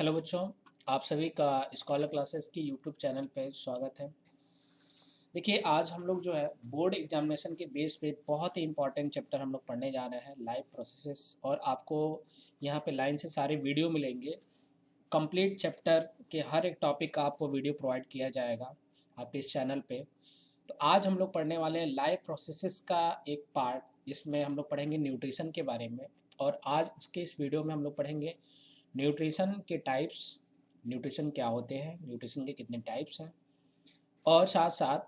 Hello बच्चों, आप सभी का स्कॉलर क्लासेस की यूट्यूब चैनल पे स्वागत है। देखिए, आज हम लोग जो है बोर्ड एग्जामिनेशन के बेस पे बहुत ही इंपॉर्टेंट चैप्टर हम लोग पढ़ने जा रहे हैं, लाइव प्रोसेसेस। और आपको यहाँ पे लाइन से सारे वीडियो मिलेंगे। कंप्लीट चैप्टर के हर एक टॉपिक का आपको वीडियो प्रोवाइड किया जाएगा आपके इस चैनल पे। तो आज हम लोग पढ़ने वाले हैं लाइव प्रोसेसेस का एक पार्ट, जिसमें हम लोग पढ़ेंगे न्यूट्रिशन के बारे में। और आज इसके इस वीडियो में हम लोग पढ़ेंगे न्यूट्रिशन के टाइप्स, न्यूट्रिशन क्या होते हैं, न्यूट्रिशन के कितने टाइप्स हैं, और साथ साथ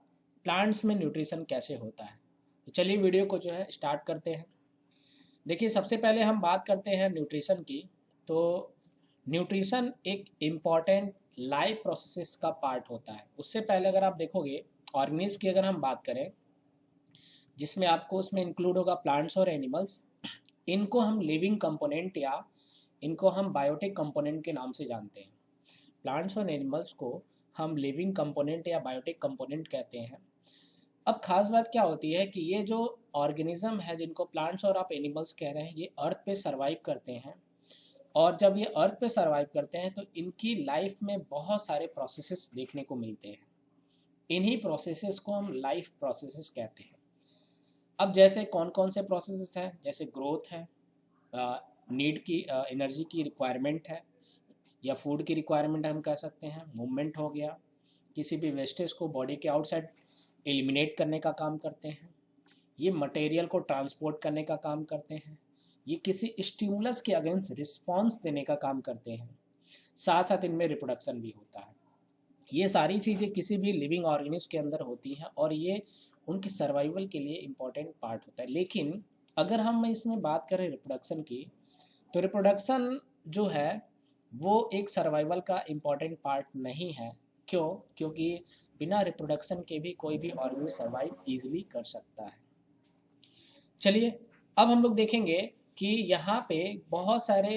प्लांट्स में न्यूट्रिशन कैसे होता है। तो चलिए वीडियो को जो है स्टार्ट करते हैं। देखिए, सबसे पहले हम बात करते हैं न्यूट्रिशन की। तो न्यूट्रिशन एक इम्पॉर्टेंट लाइफ प्रोसेस का पार्ट होता है। उससे पहले अगर आप देखोगे ऑर्गेनिज्म की अगर हम बात करें, जिसमें आपको उसमें इंक्लूड होगा प्लांट्स और एनिमल्स, इनको हम लिविंग कंपोनेंट या इनको हम बायोटिक कंपोनेंट के नाम से जानते हैं। प्लांट्स और एनिमल्स को हम लिविंग कंपोनेंट या बायोटिक कंपोनेंट कहते हैं। अब खास बात क्या होती है कि ये जो ऑर्गेनिज्म है, जिनको प्लांट्स और आप एनिमल्स कह रहे हैं, ये अर्थ पे सरवाइव करते हैं। और जब ये अर्थ पे सरवाइव करते हैं तो इनकी लाइफ में बहुत सारे प्रोसेसेस देखने को मिलते हैं। इन्हीं प्रोसेसेस को हम लाइफ प्रोसेसेस कहते हैं। अब जैसे कौन कौन से प्रोसेसेस हैं, जैसे ग्रोथ है, नीड की एनर्जी की रिक्वायरमेंट है, या फूड की रिक्वायरमेंट हम कह सकते हैं। मूवमेंट हो गया, किसी भी वेस्टेज को बॉडी के आउटसाइड एलिमिनेट करने का काम करते हैं। ये मटेरियल को ट्रांसपोर्ट करने का काम करते हैं। ये किसी स्टिमुलस के अगेंस्ट रिस्पॉन्स देने का काम करते हैं। साथ साथ इनमें रिप्रोडक्शन भी होता है। ये सारी चीज़ें किसी भी लिविंग ऑर्गेनिज्म के अंदर होती हैं और ये उनकी सर्वाइवल के लिए इम्पॉर्टेंट पार्ट होता है। लेकिन अगर हम इसमें बात करें रिप्रोडक्शन की, तो रिप्रोडक्शन जो है वो एक सर्वाइवल का इम्पॉर्टेंट पार्ट नहीं है। क्यों? क्योंकि बिना रिप्रोडक्शन के भी कोई भी ऑर्गेनिज्म सर्वाइव इजीली कर सकता है। चलिए, अब हम लोग देखेंगे कि यहाँ पे बहुत सारे,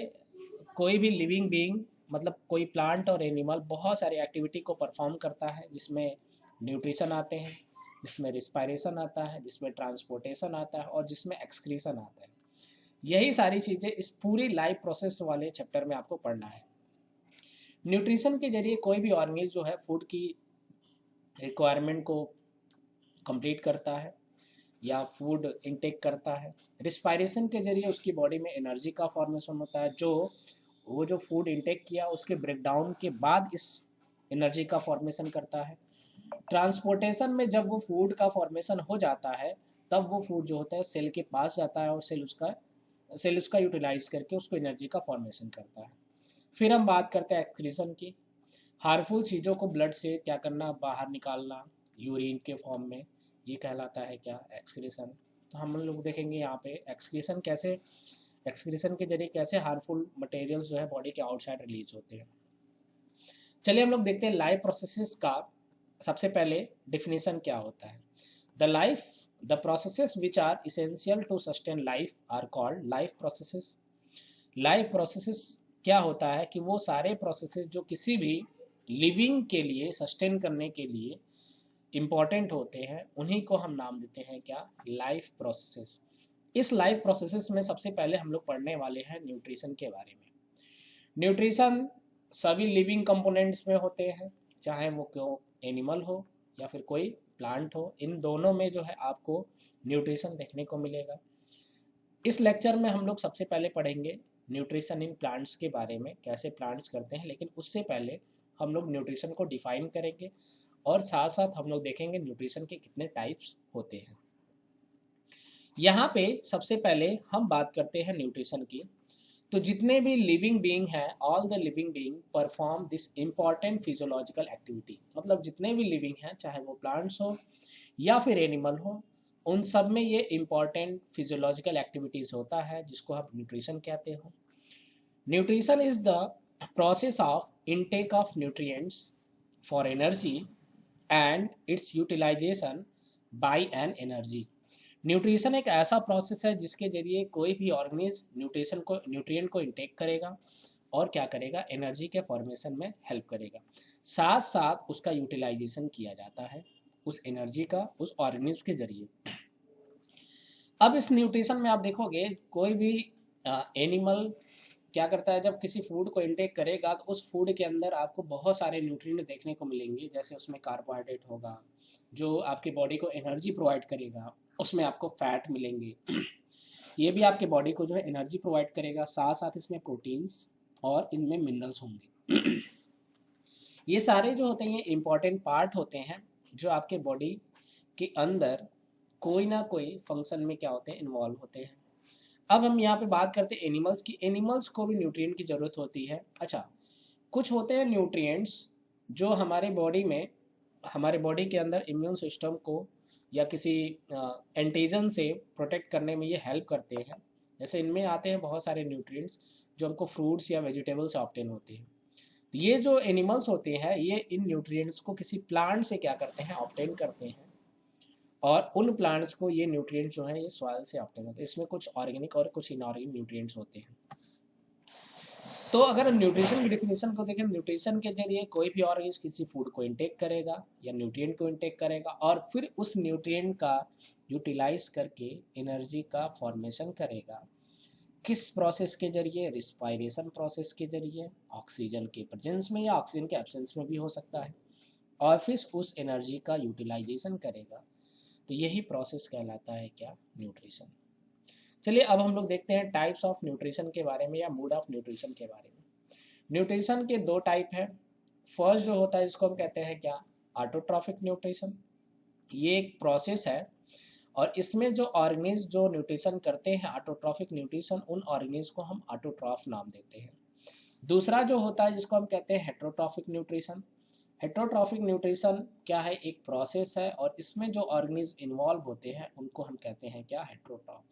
कोई भी लिविंग बीइंग, मतलब कोई प्लांट और एनिमल बहुत सारी एक्टिविटी को परफॉर्म करता है, जिसमें न्यूट्रिशन आते हैं, जिसमें रिस्पायरेशन आता है, जिसमें ट्रांसपोर्टेशन आता है और जिसमें एक्सक्रीशन आता है। यही सारी चीज़ें इस पूरी लाइफ प्रोसेस वाले चैप्टर में आपको पढ़ना है। न्यूट्रिशन के जरिए कोई भी ऑर्गेनिज्म जो है फूड की रिक्वायरमेंट को कंप्लीट करता है या फूड इनटेक करता है। रिस्पायरेशन के जरिए उसकी बॉडी में एनर्जी का फॉर्मेशन होता है, जो वो जो फूड इनटेक किया उसके ब्रेकडाउन के बाद इस एनर्जी का फॉर्मेशन करता है। ट्रांसपोर्टेशन में जब वो फूड का फॉर्मेशन हो जाता है, तब वो फूड जो होता है सेल के पास जाता है और सेल उसका यूटिलाइज करके उसको एनर्जी का फॉर्मेशन करता है। फिर हम बात करते हैं एक्सक्रीशन की। हार्मफुल चीज़ों को ब्लड से क्या करना, बाहर निकालना यूरिन के फॉर्म में, ये कहलाता है क्या, एक्सक्रीशन। तो हम लोग देखेंगे यहाँ पे एक्सक्रीशन कैसे, एक्सक्रीशन के जरिए कैसे हार्मफुल मटेरियल्स जो है बॉडी के आउटसाइड रिलीज होते हैं। चलिए हम लोग देखते हैं लाइफ प्रोसेसेस का। सबसे पहले डिफिनीशन क्या होता है। The processes which are essential to sustain life are called life processes. Life processes क्या होता है कि वो सारे प्रोसेसेस जो किसी भी लिविंग के लिए सस्टेन करने के लिए इम्पॉर्टेंट होते हैं, उन्हीं को हम नाम देते हैं क्या, लाइफ प्रोसेसेस। इस लाइफ प्रोसेसेस में सबसे पहले हम लोग पढ़ने वाले हैं न्यूट्रिशन के बारे में। न्यूट्रिशन सभी लिविंग कंपोनेंट्स में होते हैं, चाहे वो क्यों एनिमल हो या फिर कोई प्लांट हो। इन दोनों में जो है आपको न्यूट्रिशन देखने को मिलेगा। इस लेक्चर में हम लोग सबसे पहले पढ़ेंगे न्यूट्रिशन इन प्लांट्स के बारे में, कैसे प्लांट्स करते हैं। लेकिन उससे पहले हम लोग न्यूट्रिशन को डिफाइन करेंगे और साथ साथ हम लोग देखेंगे न्यूट्रिशन के कितने टाइप्स होते हैं। यहाँ पे सबसे पहले हम बात करते हैं न्यूट्रिशन की। तो जितने भी लिविंग बीइंग हैं, all the living being perform this important physiological activity. मतलब जितने भी लिविंग हैं, चाहे वो प्लांट्स हो या फिर एनिमल हो, उन सब में ये इम्पॉर्टेंट फिजियोलॉजिकल एक्टिविटीज होता है, जिसको हम न्यूट्रिशन कहते हो। Nutrition is the process of intake of nutrients for energy and its utilisation by an energy. Nutrition एक ऐसा प्रोसेस है जिसके जरिए कोई भी ऑर्गेनिज्म न्यूट्रिएंट को इनटेक करेगा और क्या करेगा, एनर्जी के फॉर्मेशन में हेल्प करेगा। साथ साथ उसका यूटिलाइजेशन किया जाता है उस एनर्जी का उस ऑर्गेनिज्म के जरिए। अब इस न्यूट्रिशन में आप देखोगे कोई भी एनिमल, क्या करता है, जब किसी फूड को इंटेक करेगा तो उस फूड के अंदर आपको बहुत सारे न्यूट्रिएंट देखने को मिलेंगे। जैसे उसमें कार्बोहाइड्रेट होगा जो आपकी बॉडी को एनर्जी प्रोवाइड करेगा, उसमें आपको फैट मिलेंगे ये भी आपके बॉडी को जो है एनर्जी प्रोवाइड करेगा, साथ साथ इसमें प्रोटीन्स और इनमें मिनरल्स होंगे ये सारे जो होते हैं ये इंपॉर्टेंट पार्ट होते हैं जो आपके बॉडी के अंदर कोई ना कोई फंक्शन में क्या होते हैं, इन्वॉल्व होते हैं। अब हम यहाँ पे बात करते हैं एनिमल्स की। एनिमल्स को भी न्यूट्रिएंट की ज़रूरत होती है। अच्छा, कुछ होते हैं न्यूट्रिएंट्स जो हमारे बॉडी में, हमारे बॉडी के अंदर इम्यून सिस्टम को या किसी एंटीजन से प्रोटेक्ट करने में ये हेल्प करते हैं। जैसे इनमें आते हैं बहुत सारे न्यूट्रिएंट्स जो हमको फ्रूट्स या वेजिटेबल से ऑब्टेन होते हैं। तो ये जो एनिमल्स होते हैं ये इन न्यूट्रिएंट्स को किसी प्लांट से क्या करते हैं, ऑब्टेन करते हैं, और उन प्लांट्स को ये न्यूट्रिएंट्स जो है ये सॉइल से ऑब्टेन होते हैं। इसमें कुछ ऑर्गेनिक और कुछ इनऑर्गेनिक न्यूट्रिएंट्स होते हैं। तो अगर न्यूट्रिशन की डेफिनेशन को देखें, न्यूट्रिशन के जरिए कोई भी ऑर्गेनिज्म किसी फूड को इंटेक करेगा या न्यूट्रिएंट को इंटेक करेगा और फिर उस न्यूट्रिएंट का यूटिलाइज करके एनर्जी का फॉर्मेशन करेगा। किस प्रोसेस के जरिए? रिस्पायरेशन प्रोसेस के जरिए, ऑक्सीजन के प्रेजेंस में या ऑक्सीजन के एब्सेंस में भी हो सकता है, और फिर उस एनर्जी का यूटिलाइजेशन करेगा। तो यही प्रोसेस कहलाता है क्या? न्यूट्रिशन। चलिए अब हम लोग देखते हैं टाइप्स ऑफ न्यूट्रिशन के बारे में या मोड ऑफ न्यूट्रिशन के बारे में। न्यूट्रिशन के दो टाइप है। फर्स्ट जो होता है इसको हम कहते हैं क्या? Autotrophic nutrition. ये एक प्रोसेस है और इसमें जो ऑर्गेनिज्म जो न्यूट्रिशन करते हैं ऑटोट्रॉफिक न्यूट्रिशन, उन ऑर्गेनिज्म को हम ऑटोट्रॉफ नाम देते हैं। दूसरा जो होता है जिसको हम कहते हैं हेट्रोट्रॉफिक न्यूट्रिशन। हेट्रोट्रॉफिक न्यूट्रिशन क्या है? एक प्रोसेस है और इसमें जो ऑर्गेनिज्म इन्वॉल्व होते हैं उनको हम कहते हैं क्या? हेट्रोट्रॉफ।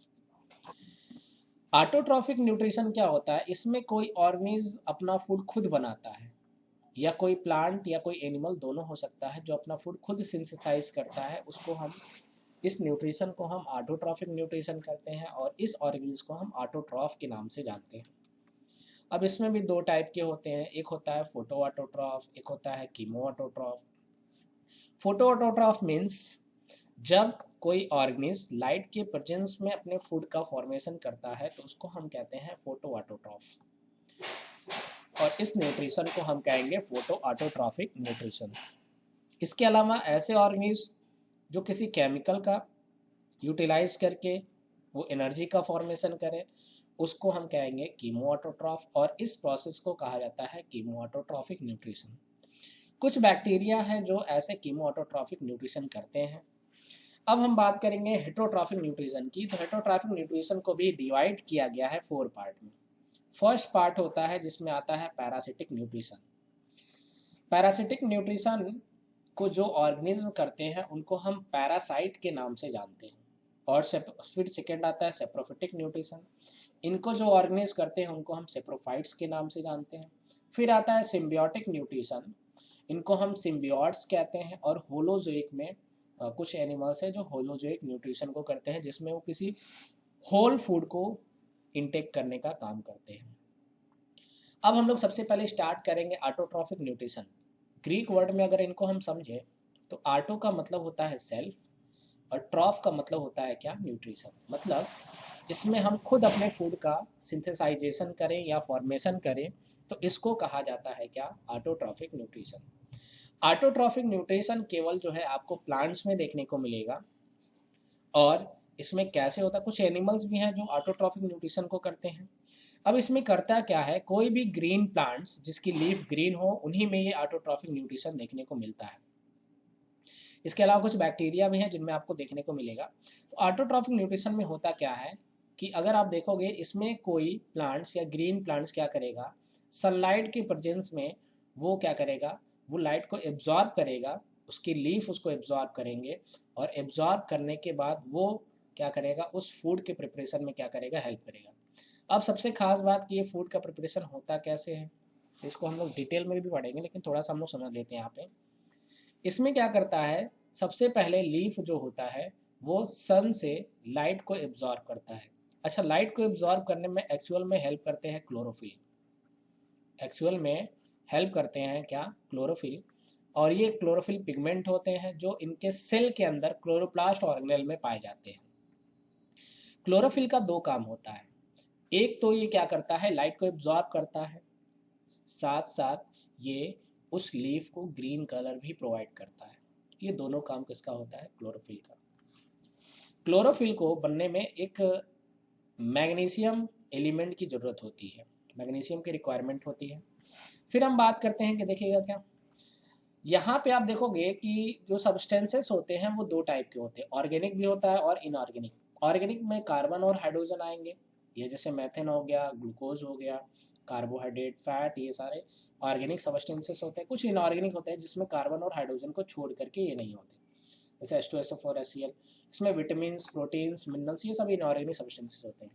ऑटोट्रॉफिक न्यूट्रिशन क्या होता है? इसमें कोई ऑर्गेनिज्म अपना फूड खुद बनाता है, या कोई प्लांट या कोई एनिमल, दोनों हो सकता है, जो अपना फूड खुद सिंथेसाइज करता है, उसको हम, इस न्यूट्रिशन को हम ऑटोट्रॉफिक न्यूट्रिशन करते हैं और इस ऑर्गेनिज्म को हम ऑटोट्रॉफ के नाम से जानते हैं। अब इसमें भी दो टाइप के होते हैं, एक होता है फोटो ऑटोट्रॉफ, एक होता है chemo autotroph. Photo autotroph means जब कोई ऑर्गेनिज्म लाइट के प्रेजेंस में अपने फूड का फॉर्मेशन करता है तो उसको हम कहते हैं फोटो ऑटोट्रॉफ, और इस न्यूट्रिशन को हम कहेंगे फोटो ऑटोट्रॉफिक न्यूट्रिशन। इसके अलावा ऐसे ऑर्गेनिज्म जो किसी केमिकल का यूटिलाइज करके वो एनर्जी का फॉर्मेशन करे, उसको हम कहेंगे कीमो ऑटोट्रॉफ, और इस प्रोसेस को कहा जाता है कीमो ऑटोट्रॉफिक न्यूट्रिशन। कुछ बैक्टीरिया हैं जो ऐसे कीमो ऑटोट्रॉफिक न्यूट्रिशन करते हैं। अब हम बात करेंगे हेट्रोट्रॉफिक न्यूट्रिशन की। तो हेट्रोट्रॉफिक न्यूट्रिशन को भी डिवाइड किया गया है 4 पार्ट में। फर्स्ट पार्ट होता है जिसमें आता है पैरासिटिक न्यूट्रिशन। पैरासिटिक न्यूट्रिशन को जो ऑर्गेनिज्म करते हैं उनको हम पैरासाइट के नाम से जानते हैं। और फिर सेकेंड आता है सेप्रोफिटिक न्यूट्रिशन। इनको जो ऑर्गेनिज्म करते हैं उनको हम सेप्रोफाइट्स के नाम से जानते हैं। फिर आता है सिम्बियोटिक न्यूट्रिशन, इनको हम सिम्बियोट्स कहते हैं। और होलोजोइक में कुछ एनिमल्स हैं जो होलोजोइक न्यूट्रिशन को करते हैं, जिसमें वो किसी होल फूड को इंटेक करने का काम करते हैं। अब हम लोग सबसे पहले स्टार्ट करेंगे ऑटोट्रॉफिक न्यूट्रिशन। ग्रीक वर्ड में अगर इनको हम समझे तो ऑटो का मतलब होता है सेल्फ और ट्रॉफ का मतलब होता है क्या? न्यूट्रिशन। मतलब इसमें हम खुद अपने फूड का सिंथेसाइजेशन करें या फॉर्मेशन करें तो इसको कहा जाता है क्या? Autotrophic nutrition. ऑटोट्रॉफिक न्यूट्रिशन केवल जो है आपको प्लांट्स में देखने को मिलेगा। और इसमें कैसे होता है? कुछ एनिमल्स भी हैं जो ऑटोट्रॉफिक न्यूट्रिशन को करते हैं। अब इसमें करता क्या है? कोई भी ग्रीन प्लांट्स जिसकी लीफ ग्रीन हो उन्हीं में ये ऑटोट्रॉफिक न्यूट्रिशन देखने को मिलता है। इसके अलावा कुछ बैक्टीरिया भी हैं जिनमें आपको देखने को मिलेगा। तो ऑटोट्रॉफिक न्यूट्रिशन में होता क्या है कि अगर आप देखोगे इसमें कोई प्लांट्स या ग्रीन प्लांट्स क्या करेगा, सनलाइट के प्रेजेंस में वो क्या करेगा, वो लाइट को एब्जॉर्ब करेगा, उसकी लीफ उसको एब्जॉर्ब करेंगे, और एब्जॉर्ब करने के बाद वो क्या करेगा, उस फूड के प्रिपरेशन में क्या करेगा, हेल्प करेगा। अब सबसे खास बात कि ये फूड का प्रिपरेशन होता कैसे है, तो इसको हम लोग डिटेल में भी पढ़ेंगे, लेकिन थोड़ा सा हम लोग समझ लेते हैं यहाँ पे। इसमें क्या करता है, सबसे पहले लीफ जो होता है वो सन से लाइट को एब्जॉर्ब करता है। अच्छा, लाइट को एब्जॉर्ब करने में एक्चुअल में हेल्प करते हैं क्लोरोफिल। एक्चुअल में हेल्प करते हैं क्या? क्लोरोफिल। और ये क्लोरोफिल पिगमेंट होते हैं जो इनके सेल के अंदर क्लोरोप्लास्ट ऑर्गेनेल में पाए जाते हैं। क्लोरोफिल का दो काम होता है। एक तो ये क्या करता है, लाइट को एब्जॉर्ब करता है, साथ साथ ये उस लीफ को ग्रीन कलर भी प्रोवाइड करता है। ये दोनों काम किसका होता है, क्लोरोफिल का। क्लोरोफिल को बनने में एक मैग्नीशियम एलिमेंट की जरूरत होती है, मैग्नीशियम की रिक्वायरमेंट होती है। फिर हम बात करते हैं कि देखिएगा क्या, यहाँ पे आप देखोगे कि जो सब्सटेंसेस होते हैं वो दो टाइप के होते हैं, ऑर्गेनिक भी होता है और इनऑर्गेनिक। ऑर्गेनिक में कार्बन और हाइड्रोजन आएंगे, ये जैसे मेथेन हो गया, ग्लूकोज हो गया, कार्बोहाइड्रेट, फैट, ये सारे ऑर्गेनिक सब्सटेंसेस होते हैं। कुछ इनऑर्गेनिक होते हैं जिसमें कार्बन और हाइड्रोजन को छोड़ करके ये नहीं होते, जैसे H2SO4, HCl। इसमें विटामिन, प्रोटीन्स, मिनरल्स, ये सब इनऑर्गेनिक सब्सटेंसेस होते हैं।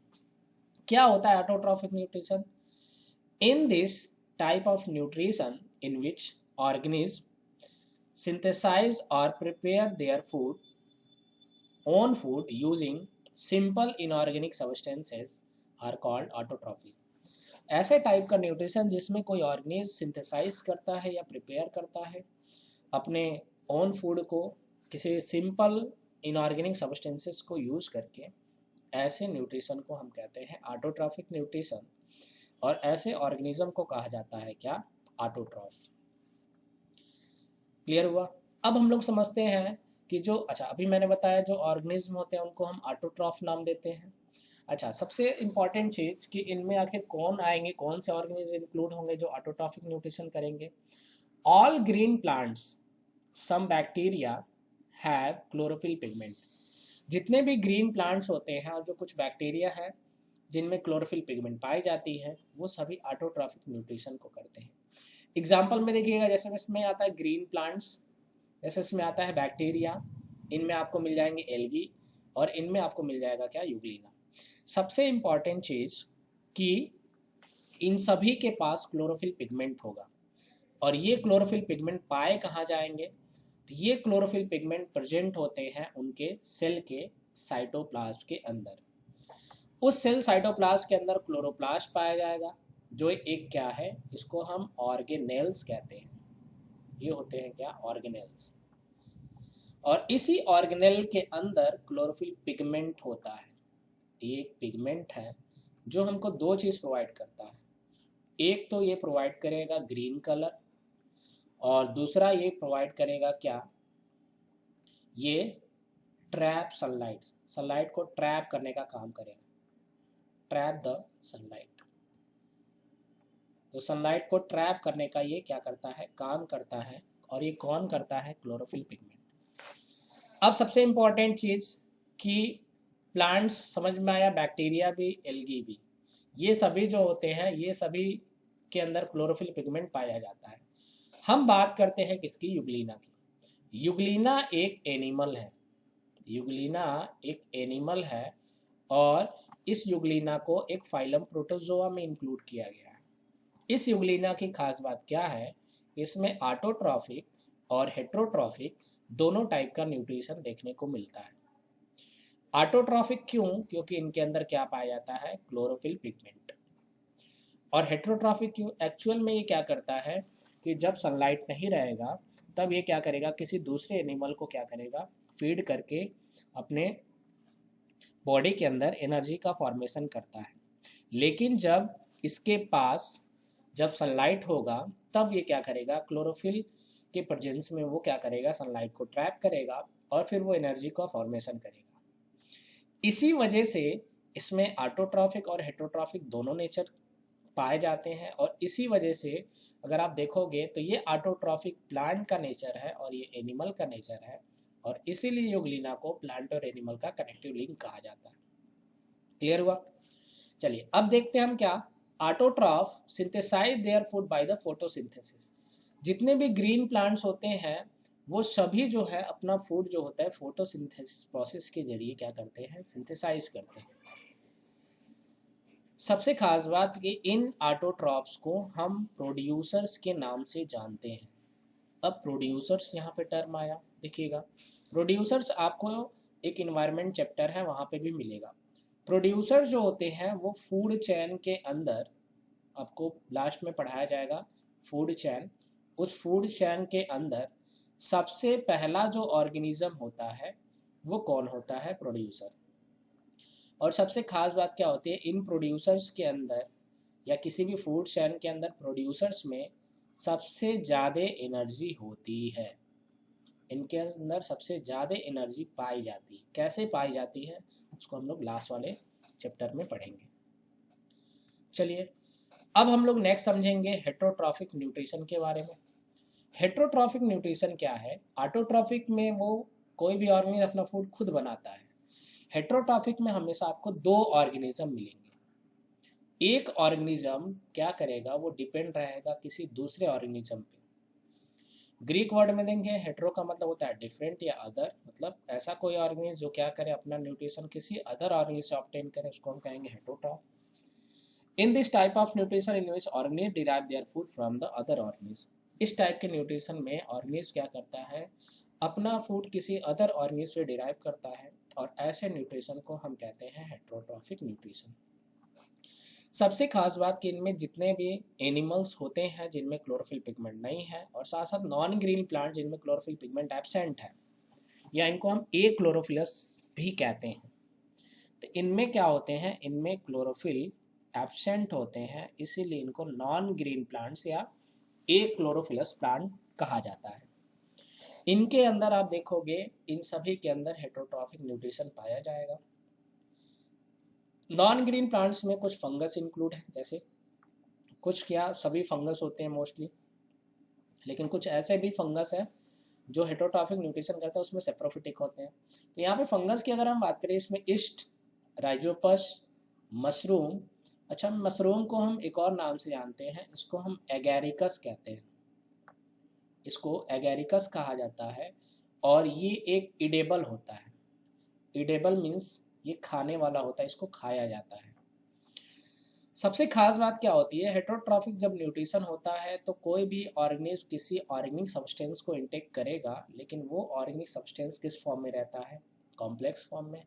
क्या होता है autotrophic nutrition? In this type of nutrition in which organism synthesize or prepare their own food using simple inorganic substances are called autotrophy। ऐसे टाइप का न्यूट्रिशन जिसमें कोई ऑर्गेनिज्म सिंथेसाइज करता है या प्रिपेयर करता है अपने ओन फूड को किसी सिंपल इनऑर्गेनिक सब्सटेंसेस को यूज करके, ऐसे न्यूट्रिशन को हम कहते हैं ऑटोट्रॉफिक न्यूट्रिशन। और ऐसे ऑर्गेनिज्म को कहा जाता है क्या, ऑटोट्रॉफ। क्लियर हुआ? अब हम लोग समझते हैं कि जो, अच्छा अभी मैंने बताया जो ऑर्गेनिज्म होते हैं उनको हम ऑटोट्रॉफ नाम देते हैं। अच्छा, सबसे इंपॉर्टेंट चीज कि इनमें आखिर कौन आएंगे, कौन से ऑर्गेनिज्म इंक्लूड होंगे जो ऑटोट्रॉफिक न्यूट्रिशन करेंगे। All green plants, some bacteria have chlorophyll pigment. जितने भी ग्रीन प्लांट्स होते हैं और जो कुछ बैक्टीरिया है जिनमें क्लोरोफिल पिगमेंट पाई जाती है, वो सभी ऑटोट्रॉफिक न्यूट्रिशन को करते हैं। एग्जाम्पल में देखिएगा, जैसे इसमें आता है ग्रीन प्लांट्स, जैसे इसमें आता है बैक्टीरिया, इनमें आपको मिल जाएंगे एल्गी, और इनमें आपको मिल जाएगा क्या, यूग्लिना। सबसे इंपॉर्टेंट चीज कि इन सभी के पास क्लोरोफिल पिगमेंट होगा, और ये क्लोरोफिल पिगमेंट पाए कहाँ जाएंगे, तो ये क्लोरोफिल पिगमेंट प्रेजेंट होते हैं उनके सेल के साइटोप्लाज्म के अंदर। उस सेल साइटोप्लाज्म के अंदर क्लोरोप्लास्ट पाया जाएगा, जो एक क्या है, इसको हम ऑर्गेनेल्स कहते हैं। ये होते हैं क्या, ऑर्गेनेल्स। और इसी ऑर्गेनेल के अंदर क्लोरोफिल पिगमेंट होता है। एक पिगमेंट है जो हमको दो चीज प्रोवाइड करता है, एक तो ये प्रोवाइड करेगा ग्रीन कलर, और दूसरा ये प्रोवाइड करेगा क्या, ये ट्रैप सनलाइट, सनलाइट को ट्रैप करने का काम करेगा, ट्रैप द सनलाइट। तो सनलाइट को ट्रैप करने का ये क्या करता है, काम करता है, और ये कौन करता है, क्लोरोफिल पिगमेंट। अब सबसे इंपॉर्टेंट चीज कि प्लांट्स समझ में आया, बैक्टीरिया भी, एल्गी भी, ये सभी जो होते हैं ये सभी के अंदर क्लोरोफिल पिगमेंट पाया जाता है। हम बात करते हैं किसकी, यूग्लिना की। यूग्लिना एक एनिमल है, यूग्लिना एक एनिमल है, और इस यूग्लिना को एक फाइलम प्रोटोजोआ में इंक्लूड किया गया है। इस यूग्लिना की खास बात क्या है, इसमें ऑटोट्रॉफिक और हेट्रोट्रॉफिक दोनों टाइप का न्यूट्रिशन देखने को मिलता है। ऑटोट्रॉफिक क्यों, क्योंकि इनके अंदर क्या पाया जाता है, क्लोरोफिल पिगमेंट। और हेट्रोट्रॉफिक क्यों, एक्चुअल में ये क्या करता है कि जब सनलाइट नहीं रहेगा तब ये क्या करेगा, किसी दूसरे एनिमल को क्या करेगा, फीड करके अपने बॉडी के अंदर एनर्जी का फॉर्मेशन करता है। लेकिन जब इसके पास जब सनलाइट होगा तब ये क्या करेगा, क्लोरोफिल के प्रेजेंस में वो क्या करेगा, सनलाइट को ट्रैप करेगा और फिर वो एनर्जी का फॉर्मेशन करेगा। इसी वजह से इसमें ऑटोट्रॉफिक और हेट्रोट्रॉफिक दोनों नेचर पाए जाते हैं, और इसी वजह से अगर आप देखोगे तो ये ऑटोट्रॉफिक प्लांट का नेचर है और ये एनिमल का नेचर है, और इसीलिए यूग्लिना को प्लांट और एनिमल का कनेक्टिव लिंक कहा जाता है। क्लियर हुआ? चलिए अब देखते हैं हम क्या, autotroph synthesise their food by the photosynthesis. जितने भी ग्रीन प्लांट्स होते हैं वो सभी जो है अपना फूड जो होता है फोटोसिंथेसिस प्रोसेस के जरिए क्या करते हैं, सिंथेसाइज करते हैं। सबसे खास बात कि इन ऑटोट्रॉफ्स को हम प्रोड्यूसर्स के नाम से जानते हैं। अब प्रोड्यूसर्स यहाँ पे टर्म आया, देखिएगा प्रोड्यूसर्स आपको एक इन्वायरमेंट चैप्टर है वहाँ पे भी मिलेगा। प्रोड्यूसर जो होते हैं वो फूड चेन के अंदर, आपको लास्ट में पढ़ाया जाएगा फूड चेन, उस फूड चेन के अंदर सबसे पहला जो ऑर्गेनिज्म होता है वो कौन होता है, प्रोड्यूसर। और सबसे खास बात क्या होती है, इन प्रोड्यूसर्स के अंदर या किसी भी फूड चेन के अंदर प्रोड्यूसर्स में सबसे ज़्यादा एनर्जी होती है। इनके अंदर सबसे ज़्यादा एनर्जी पाई जाती है। कैसे पाई जाती है उसको हम लोग लास्ट वाले चैप्टर में पढ़ेंगे। चलिए अब हम लोग नेक्स्ट समझेंगे हेटरोट्रॉफिक न्यूट्रिशन के बारे में। हेटरोट्रॉफिक न्यूट्रिशन क्या है? ऑटोट्रॉफिक में वो कोई भी ऑर्गेनिज्म अपना फूड खुद बनाता है। हेटरोट्रॉफिक में हमेशा आपको दो ऑर्गेनिज्म मिलेंगे। एक ऑर्गेनिज्म क्या करेगा, वो डिपेंड रहेगा किसी दूसरे ऑर्गेनिज्म पे। ग्रीक वर्ड में देंगे, हेट्रो का मतलब होता है डिफरेंट या अदर, मतलब ऐसा कोई ऑर्गेनिज्म जो क्या करे, अपना न्यूट्रिशन किसी अदर ऑर्गेनिज्म से ऑब्टेन करे, उसको हम कहेंगे heterotroph. In this type of nutrition in which organism derive their food from the other organism. इस टाइप के न्यूट्रिशन में ऑर्गेनिज्म क्या करता है, अपना फूड किसी अदर ऑर्गेनिज्म से डिराइव करता है, और ऐसे न्यूट्रिशन को हम कहते हैं हेटरोट्रॉफिक न्यूट्रिशन। सबसे खास बात कि इनमें जितने भी एनिमल्स होते हैं जिनमें क्लोरोफिल पिगमेंट नहीं है, और साथ साथ नॉन ग्रीन प्लांट जिनमें क्लोरोफिल पिगमेंट एब्सेंट है, या इनको हम ए क्लोरोफिलस भी कहते हैं, तो इनमें क्या होते हैं, इनमें क्लोरोफिल एब्सेंट होते हैं, इसीलिए इनको नॉन ग्रीन प्लांट्स या ए क्लोरोफिलस प्लांट कहा जाता है। इनके अंदर आप देखोगे, इन सभी के अंदर हेटरोट्रॉफिक न्यूट्रिशन पाया जाएगा। नॉन ग्रीन प्लांट्स में कुछ फंगस इंक्लूड है, जैसे कुछ क्या सभी फंगस होते हैं मोस्टली, लेकिन कुछ ऐसे भी फंगस है जो हेटरोट्रॉफिक न्यूट्रिशन करता है, उसमें सेप्रोफिटिक होते हैं। तो यहाँ पे फंगस की अगर हम बात करें, इसमें ईस्ट, राइजोपस, मशरूम। अच्छा, मशरूम को हम एक और नाम से जानते हैं, इसको हम एगेरिकस कहते हैं, इसको एगेरिकस कहा जाता है, और ये एक इडेबल होता है। इडेबल मीन्स ये खाने वाला होता है, इसको खाया जाता है। सबसे खास बात क्या होती है, हेटरोट्रॉफिक जब न्यूट्रिशन होता है तो कोई भी ऑर्गेनिज्म किसी ऑर्गेनिक सब्सटेंस को इंटेक करेगा, लेकिन वो ऑर्गेनिक सब्सटेंस किस फॉर्म में रहता है, कॉम्प्लेक्स फॉर्म में,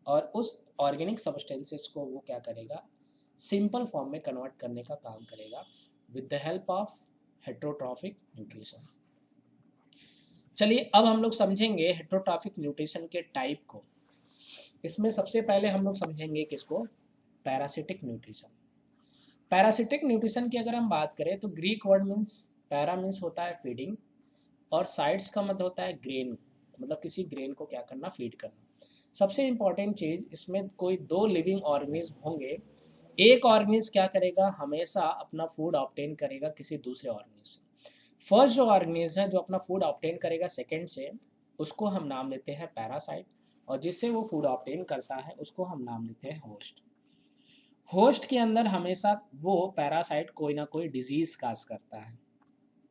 और उस ऑर्गेनिक सब्सटेंसेस को वो क्या करेगा, सिंपल फॉर्म में कन्वर्ट करने का काम करेगा with the help of heterotrophic nutrition. चलिए अब हम लोग समझेंगे हेटरोट्रॉफिक न्यूट्रिशन के टाइप को। इसमें सबसे पहले हम लोग समझेंगे किसको, पैरासिटिक न्यूट्रिशन। पैरासिटिक न्यूट्रिशन की अगर हम बात करें तो Greek word means, para means होता है फीडिंग, और साइड्स का मतलब होता है ग्रेन, मतलब किसी ग्रेन को क्या करना, फीड करना। सबसे इंपॉर्टेंट चीज, इसमें कोई दो लिविंग ऑर्गेनिज्म होंगे। एक ऑर्गेनिज्म क्या करेगा, हमेशा अपना फूड ऑब्टेन करेगा किसी दूसरे ऑर्गेनिज्म से। फर्स्ट जो ऑर्गेनिज्म है जो अपना फूड ऑब्टेन करेगा सेकेंड से, उसको हम नाम देते हैं पैरासाइट, और जिससे वो फूड ऑब्टेन करता है उसको हम नाम देते हैं होस्ट। होस्ट के अंदर हमेशा वो पैरासाइट कोई ना कोई डिजीज काज करता है,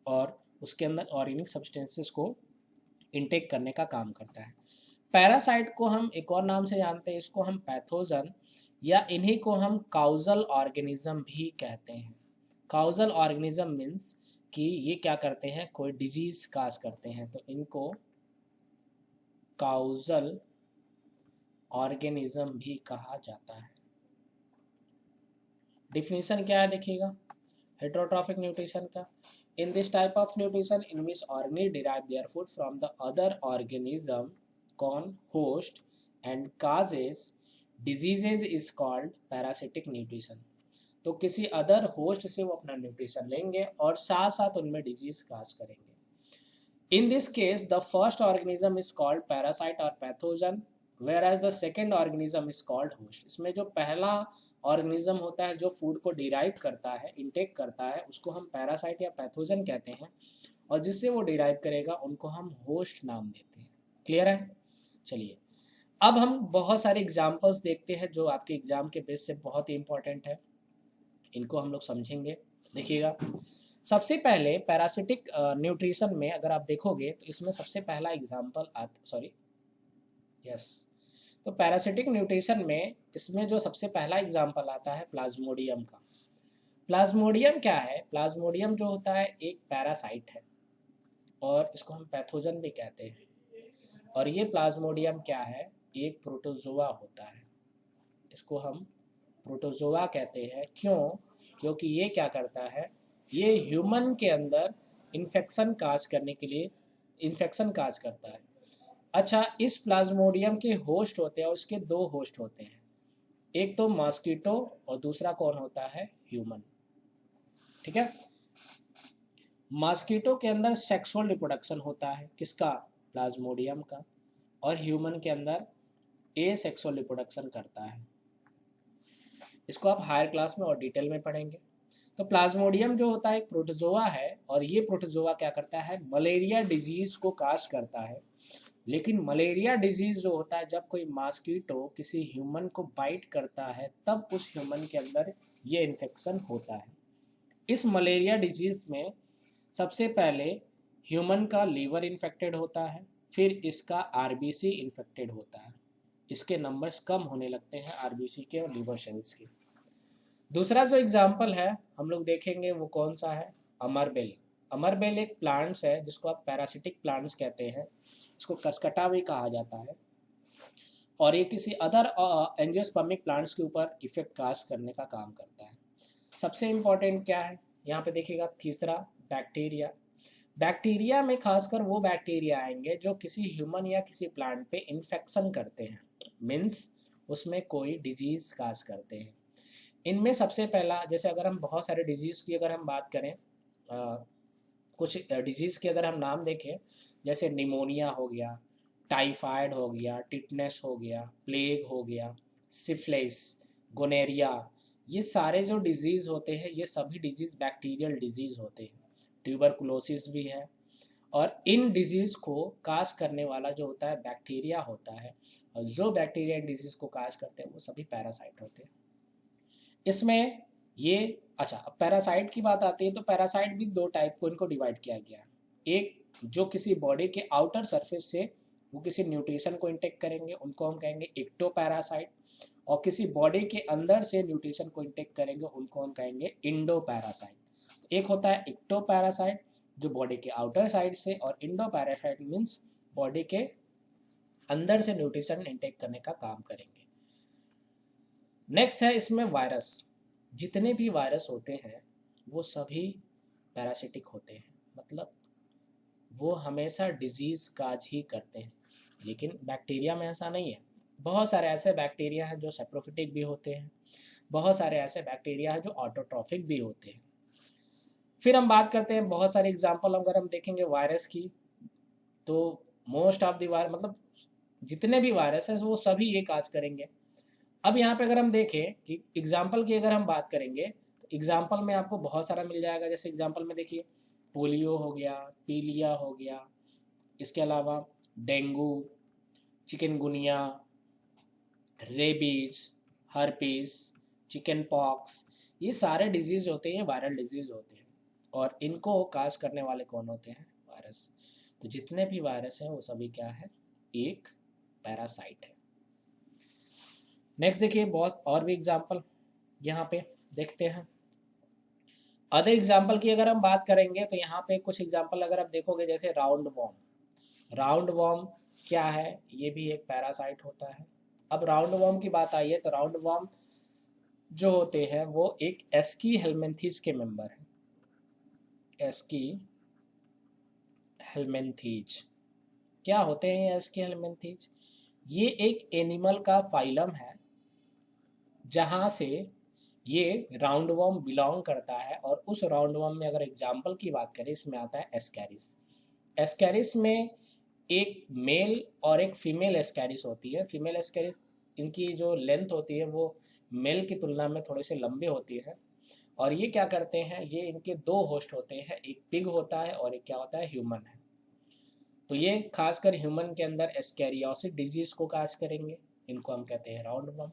और उसके अंदर ऑर्गेनिक सब्सटेंसेस को इनटेक करने का काम करता है। पैरासाइट को हम एक और नाम से जानते हैं, इसको हम पैथोजन, या इन्हीं को हम काउजल ऑर्गेनिज्म भी कहते हैं। काउजल ऑर्गेनिज्म मीन्स कि ये क्या करते हैं, कोई डिजीज काज करते हैं, तो इनको काउजल ऑर्गेनिज्म भी कहा जाता है। डिफिनीशन क्या है देखिएगा हेटरोट्रॉफिक न्यूट्रिशन का। In this type of nutrition in which organism derive their food from the other organism con host and causes diseases is called parasitic nutrition. तो किसी अदर होस्ट से वो अपना न्यूट्रिशन लेंगे और साथ साथ उनमें डिजीज काज करेंगे। In this case the first organism is called parasite और pathogen, whereas the second organism is called host। इसमें जो पहला ऑर्गेनिज्म होता है जो फूड को डिराइव करता है, इंटेक करता है, उसको हम पैरासाइट या पैथोजन कहते हैं, और जिससे वो डिराइव करेगा उनको हम होस्ट नाम देते हैं। क्लियर है? चलिए अब हम बहुत सारे एग्जांपल्स देखते हैं जो आपके एग्जाम के बेस से बहुत ही इंपॉर्टेंट है, इनको हम लोग समझेंगे। देखिएगा सबसे पहले पैरासिटिक न्यूट्रिशन में अगर आप देखोगे तो इसमें सबसे पहला एग्जाम्पल तो पैरासिटिक न्यूट्रिशन में इसमें जो सबसे पहला एग्जाम्पल आता है प्लाज्मोडियम का। प्लाज्मोडियम क्या है, प्लाज्मोडियम जो होता है एक पैरासाइट है, और इसको हम पैथोजन भी कहते हैं, और ये प्लाज्मोडियम क्या है, एक प्रोटोजोआ होता है, इसको हम प्रोटोजोआ कहते हैं। क्यों? क्योंकि ये क्या करता है, ये ह्यूमन के अंदर इन्फेक्शन काज करने के लिए इन्फेक्शन काज करता है। अच्छा, इस प्लाज्मोडियम के होस्ट होते हैं और उसके दो होस्ट होते हैं, एक तो मॉस्किटो और दूसरा कौन होता है, ह्यूमन। ठीक है, मॉस्किटो के अंदर सेक्सुअल रिप्रोडक्शन होता है, किसका, प्लाज्मोडियम का, और ह्यूमन के अंदर ए सेक्सुअल रिप्रोडक्शन करता है। इसको आप हायर क्लास में और डिटेल में पढ़ेंगे। तो प्लाज्मोडियम जो होता है एक प्रोटोजोआ है, और ये प्रोटोजोआ क्या करता है, मलेरिया डिजीज को काज करता है। लेकिन मलेरिया डिजीज जो होता है, जब कोई मॉस्किटो किसी ह्यूमन को बाइट करता है तब उस ह्यूमन के अंदर ये इन्फेक्शन होता है। इस मलेरिया डिजीज में सबसे पहले ह्यूमन का लीवर इन्फेक्टेड होता है, फिर इसका आरबीसी इन्फेक्टेड होता है। इसके नंबर्स कम होने लगते हैं आरबीसी के और लीवर सेल्स के। दूसरा जो एग्जाम्पल है हम लोग देखेंगे वो कौन सा है, अमरबेल। अमरबेल एक प्लांट्स है जिसको आप पैरासिटिक प्लांट्स कहते हैं, इसको कसकटा भी कहा जाता है, और ये किसी अदर एंजियोस्पर्मिक प्लांट्स के ऊपर इफेक्ट कास्ट करने का काम करता है। सबसे इम्पोर्टेंट क्या है यहाँ पे देखिएगा, तीसरा बैक्टीरिया। बैक्टीरिया में खासकर वो बैक्टीरिया आएंगे जो किसी ह्यूमन या किसी प्लांट पे इन्फेक्शन करते हैं, मीन्स उसमें कोई डिजीज काज करते हैं। इनमें सबसे पहला, जैसे अगर हम बहुत सारे डिजीज की अगर हम बात करें, कुछ डिजीज के अगर हम नाम देखें, जैसे निमोनिया हो गया, टाइफाइड हो गया, टिटनेस हो गया, प्लेग हो गया, सिफिलिस, गोनेरिया, ये सारे जो डिजीज होते हैं ये सभी डिजीज बैक्टीरियल डिजीज होते हैं। ट्यूबरकुलोसिस भी है, और इन डिजीज को काज करने वाला जो होता है बैक्टीरिया होता है, और जो बैक्टीरिया इन डिजीज को काज करते हैं वो सभी पैरासाइट होते हैं। इसमें ये, अच्छा अब पैरासाइट की बात आती है तो पैरासाइट भी दो टाइप को इनको डिवाइड किया गया है। एक जो किसी बॉडी के आउटर सरफेस से वो किसी न्यूट्रिशन को इंटेक करेंगे उनको हम कहेंगे एक्टो पैरासाइट, और किसी बॉडी के अंदर से न्यूट्रिशन को इंटेक करेंगे उनको हम कहेंगे इंडो पैरासाइट। एक होता है एक्टो पैरासाइट जो बॉडी के आउटर साइड से, और इंडो पैरासाइट मीन्स बॉडी के अंदर से न्यूट्रिशन इंटेक करने का काम करेंगे। नेक्स्ट है इसमें वायरस। जितने भी वायरस होते हैं वो सभी पैरासिटिक होते हैं, मतलब वो हमेशा डिजीज काज ही करते हैं। लेकिन बैक्टीरिया में ऐसा नहीं है। बहुत सारे ऐसे बैक्टीरिया हैं जो सेप्रोफिटिक भी होते हैं, बहुत सारे ऐसे बैक्टीरिया हैं जो ऑटोट्रॉफिक भी होते हैं। फिर हम बात करते हैं बहुत सारे एग्जाम्पल अगर हम देखेंगे वायरस की, तो मोस्ट ऑफ द वायरस, मतलब जितने भी वायरस हैं वो सभी ये काज करेंगे। अब यहाँ पे अगर हम देखें कि एग्जाम्पल की अगर हम बात करेंगे तो एग्जाम्पल में आपको बहुत सारा मिल जाएगा। जैसे एग्जाम्पल में देखिए, पोलियो हो गया, पीलिया हो गया, इसके अलावा dengue, chikungunya, rabies, herpes, chicken pox, ये सारे डिजीज होते हैं, वायरल डिजीज होते हैं, और इनको काज करने वाले कौन होते हैं, वायरस। तो जितने भी वायरस हैं वो सभी क्या है, एक पैरासाइट है। नेक्स्ट देखिए बहुत और भी एग्जाम्पल यहाँ पे देखते हैं। अदर एग्जाम्पल की अगर हम बात करेंगे तो यहाँ पे कुछ एग्जाम्पल अगर आप देखोगे, जैसे राउंड वॉर्म। राउंड वॉर्म क्या है, ये भी एक पैरासाइट होता है। अब राउंड वॉर्म की बात आई है तो राउंड वॉर्म जो होते हैं वो एक एस्की हेलमिंथीज के मेंबर हैं। एस्की हेलमिंथीज क्या होते हैं, एस्की हेलमिंथीज ये एक एनिमल का फाइलम है जहां से ये राउंड वॉर्म बिलोंग करता है। और उस राउंड वॉर्म में अगर एग्जाम्पल की बात करें, इसमें आता है एस्कैरिस। एस्कैरिस में एक मेल और एक फीमेल एस्कैरिस होती है। फीमेल एस्कैरिस, इनकी जो लेंथ होती है वो मेल की तुलना में थोड़े से लंबे होती है, और ये क्या करते हैं, ये इनके दो होस्ट होते हैं, एक पिग होता है और एक क्या होता है, ह्यूमन है। तो ये खासकर ह्यूमन के अंदर एस्कैरियोसिस डिजीज को काज करेंगे, इनको हम कहते हैं राउंड वॉर्म।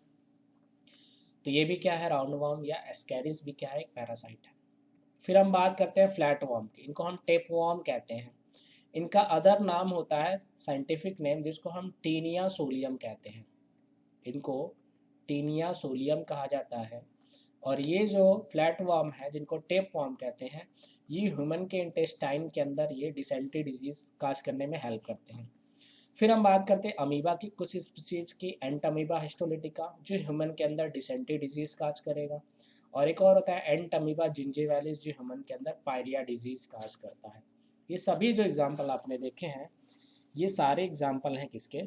तो ये भी क्या है, राउंड वॉर्म या एस्कैरिस भी क्या है, एक पैरासाइट है। फिर हम बात करते हैं फ्लैट वॉर्म की, इनको हम टेप वॉर्म कहते हैं। इनका अदर नाम होता है साइंटिफिक नेम, जिसको हम टीनिया सोलियम कहते हैं। इनको टीनिया सोलियम कहा जाता है। और ये जो फ्लैट वॉर्म है जिनको टेप वॉर्म कहते हैं, ये ह्यूमन के इंटेस्टाइन के अंदर ये डिसेंट्री डिजीज काज करने में हेल्प करते हैं। फिर हम बात करते हैं अमीबा की, कुछ स्पीसीज की, एंटअमीबा हिस्टोलिटिका जो ह्यूमन के अंदर डिसेंट्री डिजीज काज करेगा, और एक और होता है एंटअमीबा जिंजिवालिस जो ह्यूमन के अंदर पायरिया डिजीज काज करता है। ये सभी जो एग्जाम्पल आपने देखे हैं ये सारे एग्जाम्पल हैं किसके,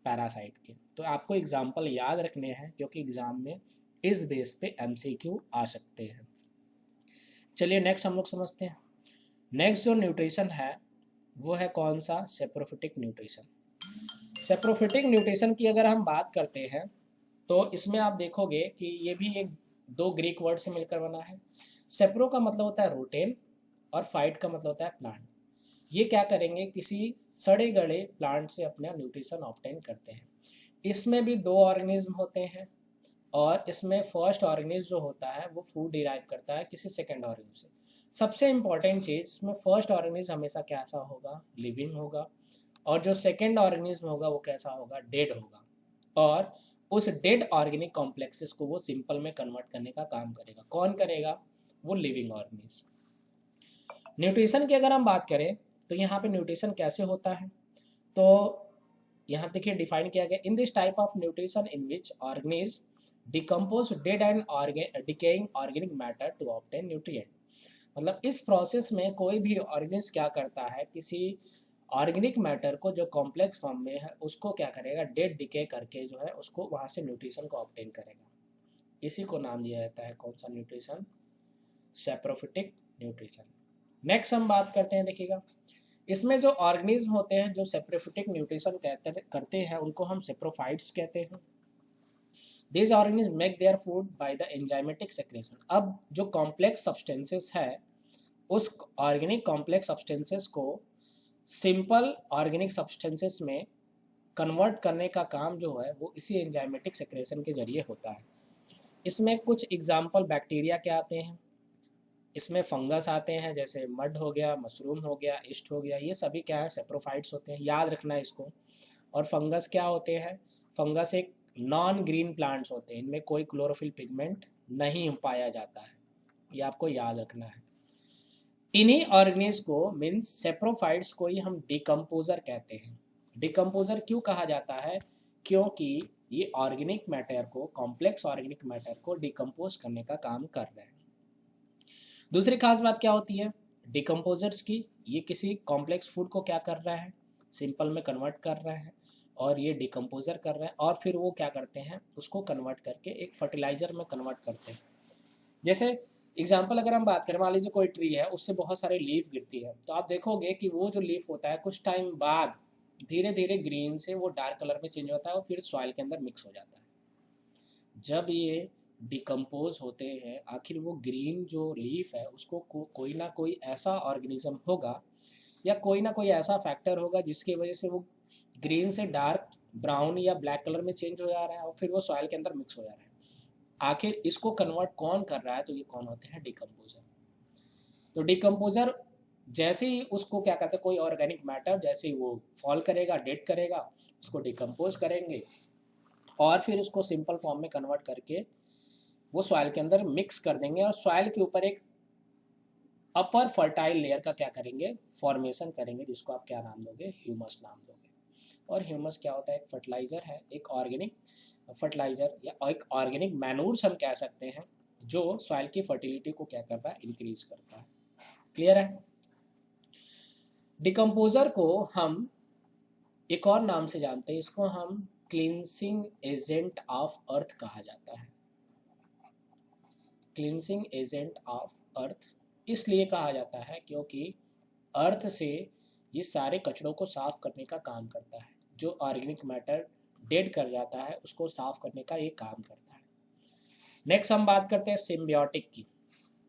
पैरासाइट के। तो आपको एग्जाम्पल याद रखने हैं क्योंकि एग्जाम में इस बेस पे एमसीक्यू आ सकते हैं। चलिए नेक्स्ट हम लोग समझते हैं। नेक्स्ट जो न्यूट्रिशन है वो है कौन सा, सेप्रोफिटिक न्यूट्रिशन। सेप्रोफिटिक न्यूट्रिशन की अगर हम बात करते हैं तो इसमें आप देखोगे कि ये भी एक दो ग्रीक वर्ड से मिलकर बना है। सेप्रो का मतलब होता है रोटेन और फाइट का मतलब होता है प्लांट। ये क्या करेंगे, किसी सड़े गले प्लांट से अपना न्यूट्रिशन ऑब्टेन करते हैं। इसमें भी दो ऑर्गेनिज्म होते हैं और इसमें फर्स्ट ऑर्गेनिज्म जो होता है वो फूड डिराइव करता है किसी सेकेंड ऑर्गेनिज्म से। सबसे इंपॉर्टेंट चीज इसमें फर्स्ट ऑर्गेनिज्म हमेशा कैसा होगा, लिविंग होगा, और जो सेकेंड ऑर्गेनिज्म होगा वो कैसा होगा, डेड होगा। और उस डेड ऑर्गेनिक कॉम्प्लेक्सेस को वो सिंपल में कन्वर्ट करने का काम करेगा। कौन करेगा, वो लिविंग ऑर्गेनिज्म। न्यूट्रिशन की अगर हम बात करें तो यहाँ पे न्यूट्रिशन कैसे होता है, तो यहाँ देखिए डिफाइन किया गया, in this type of nutrition in which organism decompose dead and decaying organic matter to obtain nutrient. मतलब इस प्रोसेस में कोई भी ऑर्गेनिज्म क्या करता है, किसी ऑर्गेनिक मैटर को जो कॉम्प्लेक्स फॉर्म में है उसको क्या करेगा, डेड डिके करके जो है उसको वहां से न्यूट्रिशन को ऑब्टेन करेगा। इसी को नाम दिया जाता है कौन सा, न्यूट्रिशन, सेप्रोफिटिक न्यूट्रिशन। नेक्स्ट हम बात करते हैं, देखिएगा इसमें जो ऑर्गेनिज्म होते हैं जो सेप्रोफिटिक न्यूट्रिशन करते हैं उनको हम सेप्रोफाइट्स कहते हैं। This organism make their food by the enzymatic secretion. अब जो कॉम्प्लेक्स सब्सटेंसेस है उस ऑर्गेनिक कॉम्प्लेक्स सब्सटेंसेस को सिंपल ऑर्गेनिक सब्सटेंसेस में कन्वर्ट करने का काम जो है वो इसी एंजाइमेटिक सेक्रेशन के जरिए होता है। इसमें कुछ एग्जाम्पल बैक्टीरिया के आते हैं, इसमें फंगस आते हैं जैसे मड हो गया, मशरूम हो गया, ईस्ट हो गया, ये सभी क्या है, सेप्रोफाइट्स होते हैं, याद रखना है इसको। और फंगस क्या होते हैं, फंगस एक नॉन ग्रीन प्लांट्स होते हैं, इनमें कोई क्लोरोफिल पिगमेंट नहीं पाया जाता है, ये आपको याद रखना है। इन्हीं ऑर्गेनिज्म को मीन्स सेप्रोफाइट्स को ही हम डिकम्पोजर कहते हैं। डिकम्पोजर क्यों कहा जाता है, क्योंकि ये ऑर्गेनिक मैटर को, कॉम्प्लेक्स ऑर्गेनिक मैटर को डिकम्पोज करने का काम कर रहे हैं। दूसरी खास बात क्या होती है डिकम्पोजर्स की, ये किसी कॉम्प्लेक्स फूड को क्या कर रहा है, सिंपल में कन्वर्ट कर रहे हैं, और ये डिकम्पोजर कर रहे हैं, और फिर वो क्या करते हैं, उसको कन्वर्ट करके एक फर्टिलाइजर में कन्वर्ट करते हैं। जैसे एग्जाम्पल अगर हम बात करें, मान लीजिए कोई ट्री है, उससे बहुत सारे लीफ गिरती है, तो आप देखोगे कि वो जो लीफ होता है कुछ टाइम बाद धीरे धीरे ग्रीन से वो डार्क कलर में चेंज होता है और फिर सॉइल के अंदर मिक्स हो जाता है। जब ये डिकम्पोज होते हैं, आखिर वो ग्रीन जो लीफ है उसको कोई ना कोई ऐसा ऑर्गेनिज्म होगा या कोई ना कोई ऐसा फैक्टर होगा जिसकी वजह से वो ग्रीन से डार्क ब्राउन या ब्लैक कलर में चेंज हो जा रहा है और फिर वो सॉइल के अंदर मिक्स हो जा रहा है। आखिर इसको कन्वर्ट कौन कर रहा है, तो ये कौन होते हैं, डिकम्पोजर। तो डिकम्पोजर जैसे ही उसको क्या करते हैं, कोई ऑर्गेनिक मैटर जैसे ही वो फॉल करेगा, डेड करेगा, उसको डिकम्पोज करेंगे और फिर उसको सिंपल फॉर्म में कन्वर्ट करके वो सॉइल के अंदर मिक्स कर देंगे और सॉइल के ऊपर एक अपर फर्टाइल लेयर का क्या करेंगे, फॉर्मेशन करेंगे, जिसको आप क्या नाम दोगे, ह्यूमस नाम दोगे। और ह्यूमस क्या होता है, एक फर्टिलाइजर है, एक ऑर्गेनिक फर्टिलाइजर या एक ऑर्गेनिक मैनूर्स हम कह सकते हैं, जो सॉइल की फर्टिलिटी को क्या करता है, इंक्रीज करता है। क्लियर है। डिकम्पोजर को हम एक और नाम से जानते हैं, इसको हम क्लींसिंग एजेंट ऑफ अर्थ कहा जाता है। क्लींसिंग एजेंट ऑफ अर्थ इसलिए कहा जाता है क्योंकि अर्थ से ये सारे कचड़ों को साफ करने का काम करता है। जो ऑर्गेनिक मैटर डेड कर जाता है उसको साफ करने का ये काम करता है। नेक्स्ट हम बात करते हैं सिम्बियोटिक की।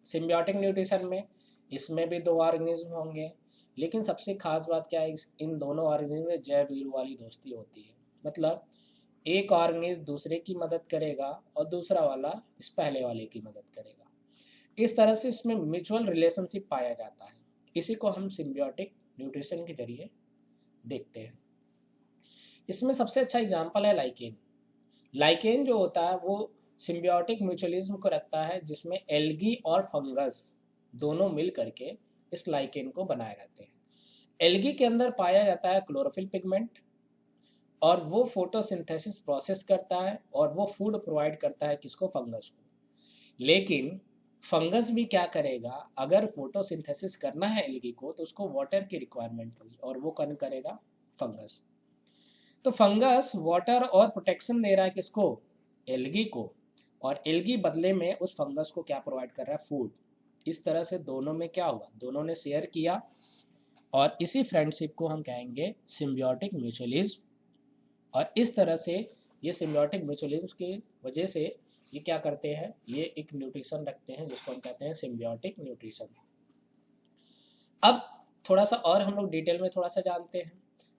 सिम्बियोटिक न्यूट्रिशन में इसमें भी दो ऑर्गेनिज्म होंगे, लेकिन सबसे खास बात क्या है, इन दोनों ऑर्गेनिज्म में जय वीर वाली दोस्ती होती है। मतलब एक ऑर्गेनिज्म दूसरे की मदद करेगा और दूसरा वाला इस पहले वाले की मदद करेगा। इस तरह से इसमें म्यूचुअल रिलेशनशिप पाया जाता है। इसी को हम सिम्बियोटिक न्यूट्रिशन के जरिए देखते हैं। इसमें सबसे अच्छा एग्जाम्पल है लाइकेन। लाइकेन जो होता है वो सिम्बियोटिक म्यूचुअलिज्म को रखता है, जिसमें एल्गी और फंगस दोनों मिल करके इस लाइकेन को बनाए रहते हैं। एल्गी के अंदर पाया जाता है क्लोरोफिल पिगमेंट और वो फोटोसिंथेसिस प्रोसेस करता है और वो फूड प्रोवाइड करता है किसको, फंगस को। लेकिन फंगस भी क्या करेगा, अगर फोटोसिंथेसिस करना है एल्गी को तो उसको वाटर की रिक्वायरमेंट होगी और वो कौन करेगा, फंगस। तो फंगस वाटर और प्रोटेक्शन दे रहा है किसको, एल्गी को, और एल्गी बदले में उस फंगस को क्या प्रोवाइड कर रहा है, फूड। इस तरह से दोनों में क्या हुआ, दोनों ने शेयर किया, और इसी फ्रेंडशिप को हम कहेंगे सिम्बियोटिक म्यूचुअलिज्म। और इस तरह से ये सिम्बियोटिक म्यूचुअलिज्म की वजह से ये क्या करते हैं, ये एक न्यूट्रिशन रखते हैं जिसको हम कहते हैं सिम्बियोटिक न्यूट्रिशन। अब थोड़ा सा और हम लोग डिटेल में थोड़ा सा जानते हैं।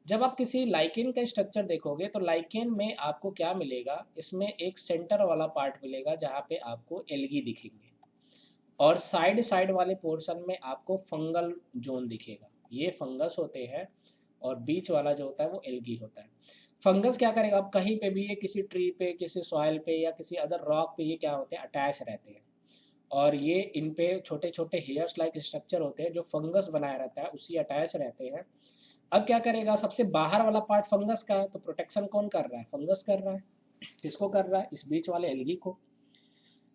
जब आप किसी लाइकेन का स्ट्रक्चर देखोगे तो लाइकेन में आपको क्या मिलेगा, इसमें एक सेंटर वाला पार्ट मिलेगा जहाँ पे आपको एल्गी दिखेंगे, और साइड साइड वाले पोर्शन में आपको फंगल जोन दिखेगा, ये फंगस होते हैं, और बीच वाला जो होता है वो एल्गी होता है। फंगस क्या करेगा, आप कहीं पे भी, ये किसी ट्री पे, किसी सॉइल पे या किसी अदर रॉक पे ये क्या होते हैं, अटैच रहते हैं, और ये इन पे छोटे छोटे हेयर्स लाइक स्ट्रक्चर होते हैं जो फंगस बनाया रहता है, उसी अटैच रहते हैं। अब क्या करेगा, सबसे बाहर वाला पार्ट फंगस का है, तो प्रोटेक्शन कौन कर रहा है, फंगस कर रहा है। किसको कर रहा है, इस बीच वाले एल्गी को।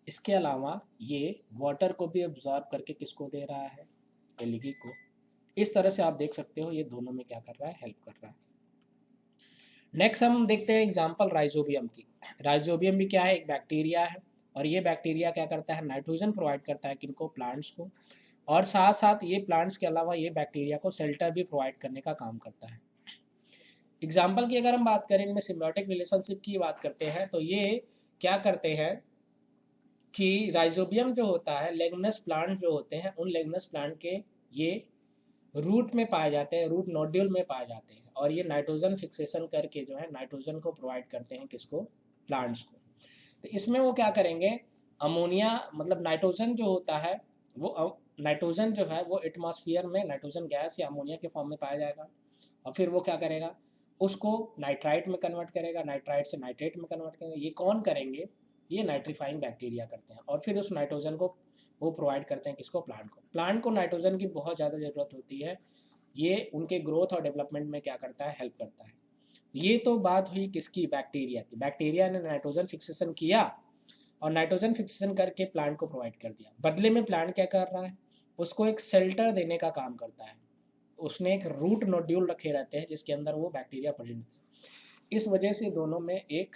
इसके अलावा ये वाटर को भी एब्जॉर्ब करके किसको दे रहा है, एल्गी को। इस तरह से आप देख सकते हो ये दोनों में क्या कर रहा है, हेल्प कर रहा है। नेक्स्ट हम देखते हैं एग्जांपल राइजोबियम की। राइजोबियम भी क्या है, एक बैक्टीरिया है, और ये बैक्टीरिया क्या करता है, नाइट्रोजन प्रोवाइड करता है किनको, प्लांट्स को, और साथ साथ ये प्लांट्स के अलावा ये बैक्टीरिया को शेल्टर भी प्रोवाइड करने का काम करता है। एग्जाम्पल की अगर हम बात करें, इनमें सिम्बियोटिक रिलेशनशिप की बात करते हैं, तो ये क्या करते हैं कि राइजोबियम जो होता है, लेगुमिनस प्लांट जो होते हैं, उन लेगुमिनस प्लांट के ये रूट में पाए जाते हैं, रूट नोड्यूल में पाए जाते हैं, और ये नाइट्रोजन फिक्सेशन करके जो है नाइट्रोजन को प्रोवाइड करते हैं किसको, प्लांट्स को। तो इसमें वो क्या करेंगे, अमोनिया मतलब नाइट्रोजन जो होता है वो, नाइट्रोजन जो है वो एटमॉस्फेयर में नाइट्रोजन गैस या अमोनिया के फॉर्म में पाया जाएगा, और फिर वो क्या करेगा, उसको नाइट्राइट में कन्वर्ट करेगा, नाइट्राइट से नाइट्रेट में कन्वर्ट करेंगे। ये कौन करेंगे, ये नाइट्रीफाइंग बैक्टीरिया करते हैं, और फिर उस नाइट्रोजन को वो प्रोवाइड करते हैं किसको, प्लांट को। प्लांट को नाइट्रोजन की बहुत ज़्यादा ज़रूरत होती है, ये उनके ग्रोथ और डेवलपमेंट में क्या करता है, हेल्प करता है। ये तो बात हुई किसकी, बैक्टीरिया की। बैक्टीरिया ने नाइट्रोजन फिक्सेशन किया, और नाइट्रोजन फिक्सेशन करके प्लांट को प्रोवाइड कर दिया। बदले में प्लांट क्या कर रहा है, उसको एक शेल्टर देने का काम करता है। उसने एक रूट नोड्यूल रखे रहते हैं जिसके अंदर वो बैक्टीरिया प्रेजेंट है। इस वजह से दोनों में एक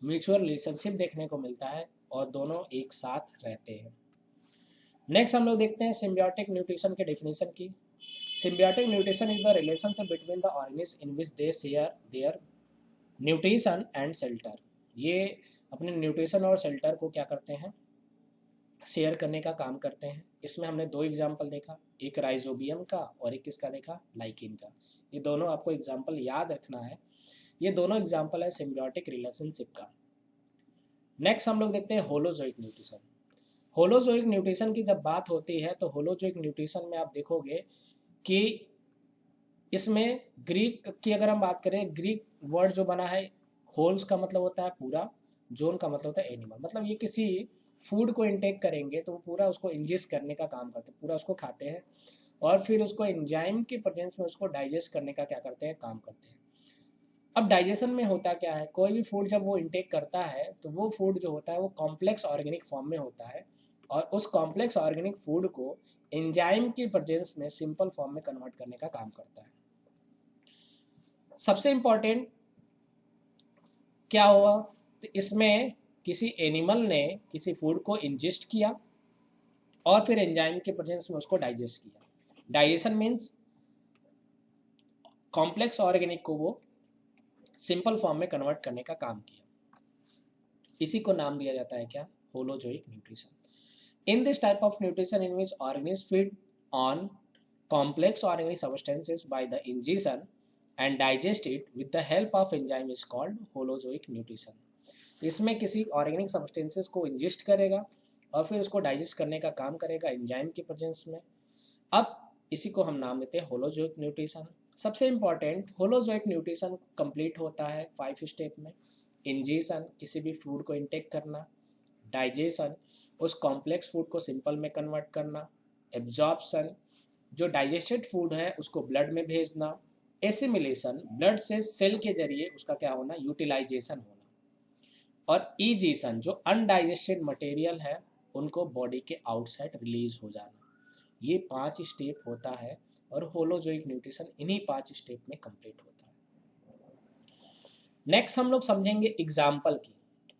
म्यूचुअल रिलेशनशिप देखने को मिलता है, और दोनों एक साथ रहते हैं। नेक्स्ट हम लोग देखते हैं सिम्बियोटिक न्यूट्रिशन के डेफिनेशन की। Symbiotic nutrition is the relationship between the organism in which they share their nutrition and shelter. ये अपने न्यूट्रिशन और शेल्टर को क्या करते हैं, शेयर करने का काम करते हैं। इसमें हमने दो एग्जाम्पल देखा, एक राइजोबियम का और एक किसका देखा, लाइकिन का। ये दोनों आपको एग्जाम्पल याद रखना है, ये दोनों एग्जाम्पल है सिम्बियोटिक रिलेशनशिप का। नेक्स्ट हम लोग देखते हैं होलोजोइक न्यूट्रिशन। होलोजोइक न्यूट्रिशन की जब बात होती है तो होलोजोइक न्यूट्रिशन में आप देखोगे कि इसमें ग्रीक की अगर हम बात करें, ग्रीक वर्ड जो बना है, होल्स का मतलब होता है पूरा, जोन का मतलब होता है एनिमल। मतलब ये किसी फूड को इनटेक करेंगे तो वो पूरा उसको इंजेस्ट करने का काम करते हैं, पूरा उसको खाते हैं, और फिर उसको एंजाइम के प्रेजेंस में उसको डाइजेस्ट करने का क्या करते हैं, काम करते हैं। अब डाइजेशन में होता क्या है, कोई भी फूड जब वो इंटेक करता है तो वो फूड जो होता है वो कॉम्प्लेक्स ऑर्गेनिक फॉर्म में होता है, और उस कॉम्प्लेक्स ऑर्गेनिक फूड को एंजाइम की प्रेजेंस में सिंपल फॉर्म में कन्वर्ट करने का काम करता है। सबसे इंपॉर्टेंट क्या हुआ, तो इसमें किसी एनिमल ने किसी फूड को इंजेस्ट किया, और फिर एंजाइम के प्रेजेंस में उसको डाइजेस्ट किया। डाइजेशन मीन्स कॉम्प्लेक्स ऑर्गेनिक को वो सिंपल फॉर्म में कन्वर्ट करने का काम किया। इसी को नाम दिया जाता है क्या, holozoic nutrition. In this type of nutrition in which organism feed on complex organic substances by the ingestion and digest it with the help of enzyme is called holozoic nutrition। इसमें किसी ऑर्गेनिक सब्सटेंसेस को ingest करेगा और फिर उसको digest करने का काम करेगा एंजाइम की प्रेजेंस में। अब इसी को हम नाम देते हैं होलोजोइक न्यूट्रिशन। सबसे इंपॉर्टेंट, होलोजोइक न्यूट्रिशन कंप्लीट होता है 5 स्टेप में। इंजेशन, किसी भी फूड को इंटेक करना। डाइजेशन, उस कॉम्प्लेक्स फूड को सिंपल में कन्वर्ट करना। एब्जॉर्प्शन, जो डाइजेस्टेड फूड है उसको ब्लड में भेजना। एसिमिलेशन, ब्लड से सेल के जरिए उसका क्या होना, यूटिलाइजेशन होना। और इजेशन, जो अनडाइजेस्टेड मटेरियल है उनको बॉडी के आउटसाइड रिलीज हो जाना। ये 5 स्टेप होता है, और होलोजोइक न्यूट्रिशन इन्हीं 5 स्टेप में कंप्लीट होता है। नेक्स्ट हम लोग समझेंगे एग्जाम्पल की।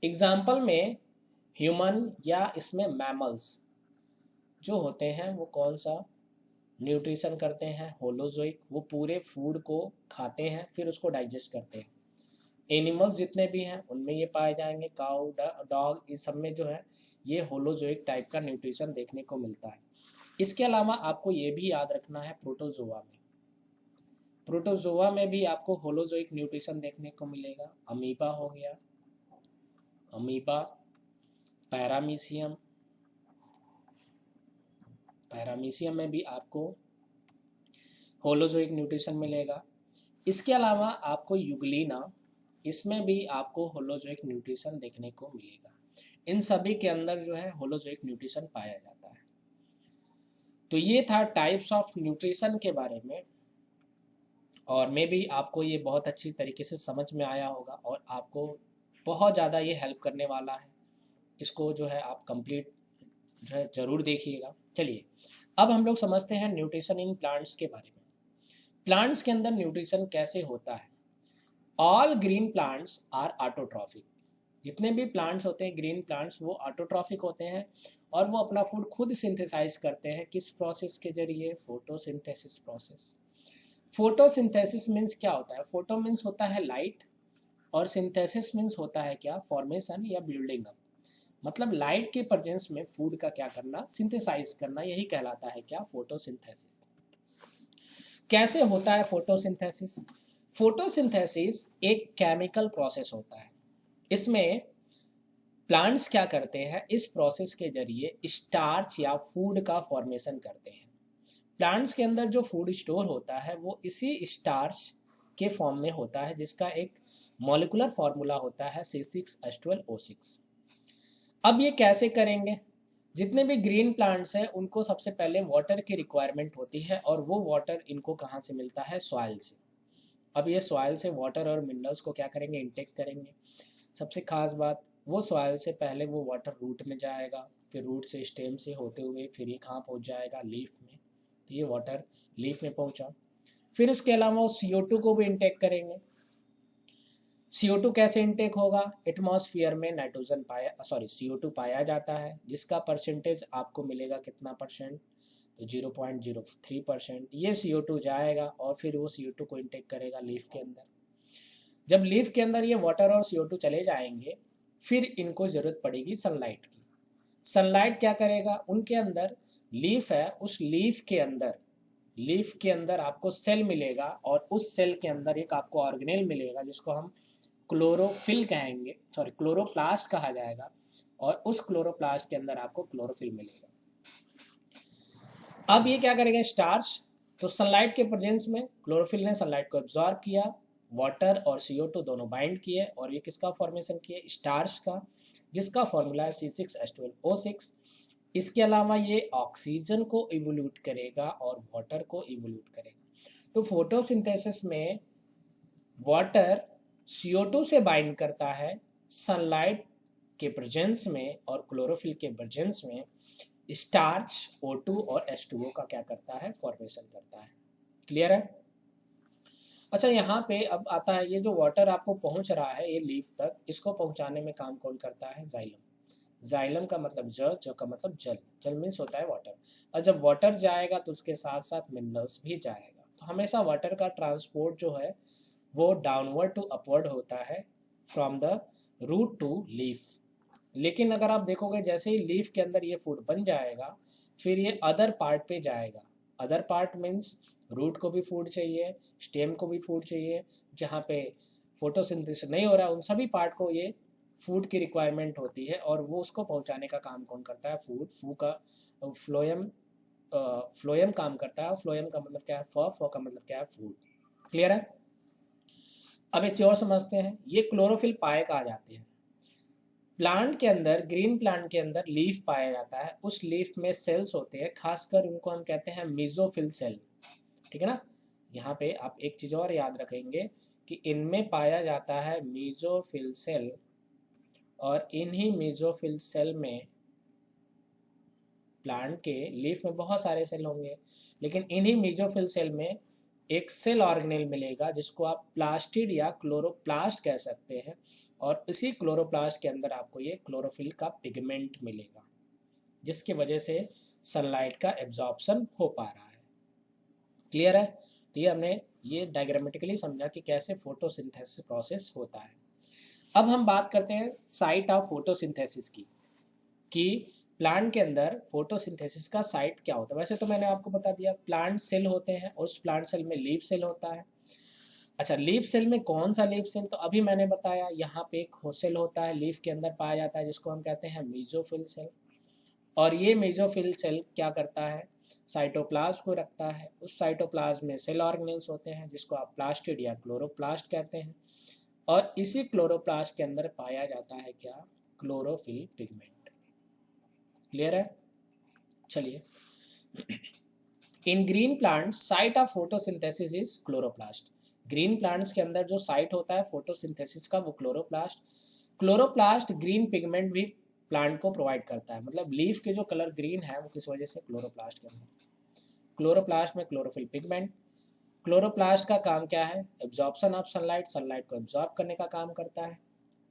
एग्जाम्पल में ह्यूमन या इसमें मैमल्स जो होते हैं वो कौन सा न्यूट्रिशन करते हैं, होलोजोइक, वो पूरे फूड को खाते हैं फिर उसको डाइजेस्ट करते हैं। एनिमल्स जितने भी हैं उनमें ये पाए जाएंगे, काउ, डॉग, इन सब में जो है ये होलोजोइक टाइप का न्यूट्रिशन देखने को मिलता है। इसके अलावा आपको ये भी याद रखना है, प्रोटोजोआ में भी आपको होलोजोइक न्यूट्रिशन देखने को मिलेगा। अमीबा हो गया, अमीबा, पैरामीशियम, पैरामीशियम में भी आपको होलोजोइक न्यूट्रिशन मिलेगा। इसके अलावा आपको यूग्लिना, इसमें भी आपको होलोजोइक न्यूट्रिशन देखने को मिलेगा। इन सभी के अंदर जो है होलोजोइक न्यूट्रिशन पाया जाता है। तो ये था टाइप्स ऑफ न्यूट्रिशन के बारे में, और मे भी आपको ये बहुत अच्छी तरीके से समझ में आया होगा और आपको बहुत ज़्यादा ये हेल्प करने वाला है। इसको जो है आप कंप्लीट जो है ज़रूर देखिएगा। चलिए अब हम लोग समझते हैं न्यूट्रिशन इन प्लांट्स के बारे में। प्लांट्स के अंदर न्यूट्रिशन कैसे होता है। All green plants are autotrophic. जितने भी प्लांट्स होते हैं ग्रीन प्लांट्स वो ऑटोट्रॉफिक होते हैं और वो अपना फूड खुद सिंथेसाइज करते हैं। किस प्रोसेस के जरिए? Photosynthesis process. फोटोसिंथेसिस मीन्स क्या होता है? फोटो मीन्स होता है लाइट और सिंथेसिस मीन्स होता है क्या? फॉर्मेशन या बिल्डिंग अप। मतलब लाइट के प्रेजेंस में फूड का क्या करना? सिंथेसाइज करना, यही कहलाता है क्या? फोटोसिंथेसिस। कैसे होता है फोटोसिंथेसिस? फोटोसिंथेसिस एक केमिकल प्रोसेस होता है। इसमें प्लांट्स क्या करते हैं? इस प्रोसेस के जरिए स्टार्च या फूड का फॉर्मेशन करते हैं। प्लांट्स के अंदर जो फूड स्टोर होता है वो इसी स्टार्च के फॉर्म में होता है, जिसका एक मॉलिक्यूलर फॉर्मूला होता है C6H12O6। अब ये कैसे करेंगे? जितने भी ग्रीन प्लांट्स हैं उनको सबसे पहले वाटर की रिक्वायरमेंट होती है और वो वाटर इनको कहाँ से मिलता है? सॉइल से। अब ये सॉइल से वाटर और मिनरल्स को क्या करेंगे? इंटेक करेंगे। सबसे खास बात, वो सॉइल से पहले वो वाटर रूट में जाएगा, फिर रूट से स्टेम से होते हुए फिर ये कहाँ पहुँच जाएगा? लीफ में। तो ये वाटर लीफ में पहुँचा। फिर उसके अलावा वो CO2 को भी इंटेक करेंगे। CO2 कैसे इंटेक होगा? एटमॉस्फेयर में नाइट्रोजन CO2 पाया जाता है, जिसका परसेंटेज आपको मिलेगा कितना परसेंट? तो 0.03%। ये CO2 जाएगा और फिर वो CO2 को इंटेक करेगा लीफ के अंदर। जब लीफ के अंदर ये वाटर और CO2 चले जाएंगे फिर इनको जरूरत पड़ेगी सनलाइट की। सनलाइट क्या करेगा? उनके अंदर लीफ है, उस लीफ के अंदर आपको सेल मिलेगा और उस सेल के अंदर एक आपको ऑर्गेनेल मिलेगा जिसको हम क्लोरोफिल कहेंगे, क्लोरोप्लास्ट कहा जाएगा, और उस क्लोरोप्लास्ट के अंदर आपको क्लोरोफिल मिलेगा। अब ये क्या करेगा? स्टार्च, तो सनलाइट के प्रेजेंस में क्लोरोफिल ने सनलाइट को एब्जॉर्ब किया, वाटर और CO2 दोनों बाइंड किए और ये किसका फॉर्मेशन किए? स्टार्च का, जिसका फॉर्मूला है C6H12O6। इसके अलावा ये ऑक्सीजन को इवोल्यूट करेगा और वाटर को इवोल्यूट करेगा। तो फोटोसिंथेसिस में वाटर CO2 से बाइंड करता है सनलाइट के प्रेजेंस में और क्लोरोफिल के प्रेजेंस में स्टार्च O2 और H2O का क्या करता है? फॉर्मेशन करता है। क्लियर है? अच्छा, यहाँ पे अब आता है ये जो वाटर आपको पहुंच रहा है ये लीफ तक, इसको पहुंचाने में काम कौन करता है? जाइलम। जाइलम का मतलब ज का मतलब जल। जल मीन्स होता है वाटर। और जब वाटर जाएगा तो उसके साथ साथ मिनरल्स भी जाएगा। तो हमेशा वाटर का ट्रांसपोर्ट जो है वो डाउनवर्ड टू अपवर्ड होता है, from the root to leaf. लेकिन अगर आप देखोगे जैसे ही लीफ के अंदर ये फूड बन जाएगा फिर ये अदर पार्ट पे जाएगा। अदर पार्ट मीन्स रूट को भी फूड चाहिए, स्टेम को भी फूड चाहिए, जहाँ पे फोटोसिंथेसिस नहीं हो रहा उन सभी पार्ट को ये फूड की रिक्वायरमेंट होती है और वो उसको पहुंचाने का काम कौन करता है? फू का फ्लोएम, फ्लोएम काम करता है। फ्लोएम का मतलब क्या है? फ का मतलब क्या है? फूड। क्लियर है? अब एक चीज और समझते हैं, ये क्लोरोफिल पाए कहा जाते हैं। प्लांट के अंदर, ग्रीन प्लांट के अंदर लीफ पाया जाता है, उस लीफ में सेल्स होते हैं, खासकर उनको हम कहते हैं मीजोफिल सेल। ठीक है ना? यहाँ पे आप एक चीज और याद रखेंगे कि इनमें पाया जाता है मीजोफिल सेल, और इन्हीं मीजोफिल सेल में प्लांट के लीफ में बहुत सारे सेल होंगे, लेकिन इन्हीं मीजोफिल सेल में एक सेल ऑर्गेनेल मिलेगा जिसको आप प्लास्टिड या क्लोरोप्लास्ट कह सकते हैं, और इसी क्लोरोप्लास्ट के अंदर आपको ये क्लोरोफिल का पिगमेंट मिलेगा, जिसकी वजह से सनलाइट का एब्जॉर्प्शन हो पा रहा है। क्लियर है? तो ये हमने ये डायग्रामेटिकली समझा कि कैसे फोटोसिंथेसिस प्रोसेस होता है। अब हम बात करते हैं साइट ऑफ फोटोसिंथेसिस की, कि प्लांट के अंदर फोटोसिंथेसिस का साइट क्या होता है। वैसे तो मैंने आपको बता दिया प्लांट सेल होते हैं, और उस प्लांट सेल में लीफ सेल होता है। अच्छा, लीफ सेल में कौन सा लीफ सेल, तो अभी मैंने बताया यहाँ पे एक सेल होता है लीफ के अंदर पाया जाता है जिसको हम कहते हैं मेसोफिल सेल। और ये मेसोफिल सेल क्या करता है, साइटोप्लाज्म को रखता है। उस साइटोप्लाज्म में सेल ऑर्गेनेल्स होते हैं जिसको आप प्लास्टिड या क्लोरोप्लास्ट कहते हैं, और इसी क्लोरोप्लास्ट के अंदर पाया जाता है क्या, क्लोरोफिल पिगमेंट। क्लियर है? चलिए, इन green plant site of photosynthesis is chloroplast. Green plants के अंदर जो साइट होता है फोटोसिंथेसिस का वो क्लोरोप्लास्ट। क्लोरोप्लास्ट ग्रीन पिगमेंट भी प्लांट को प्रोवाइड करता है, मतलब लीफ के जो कलर ग्रीन है वो किस वजह से, क्लोरोप्लास्ट के अंदर। क्लोरोप्लास्ट में क्लोरोफिल पिगमेंट। क्लोरोप्लास्ट का काम क्या है, एब्जॉर्प्शन ऑफ सनलाइट, सनलाइट को एब्जॉर्ब करने का काम करता है।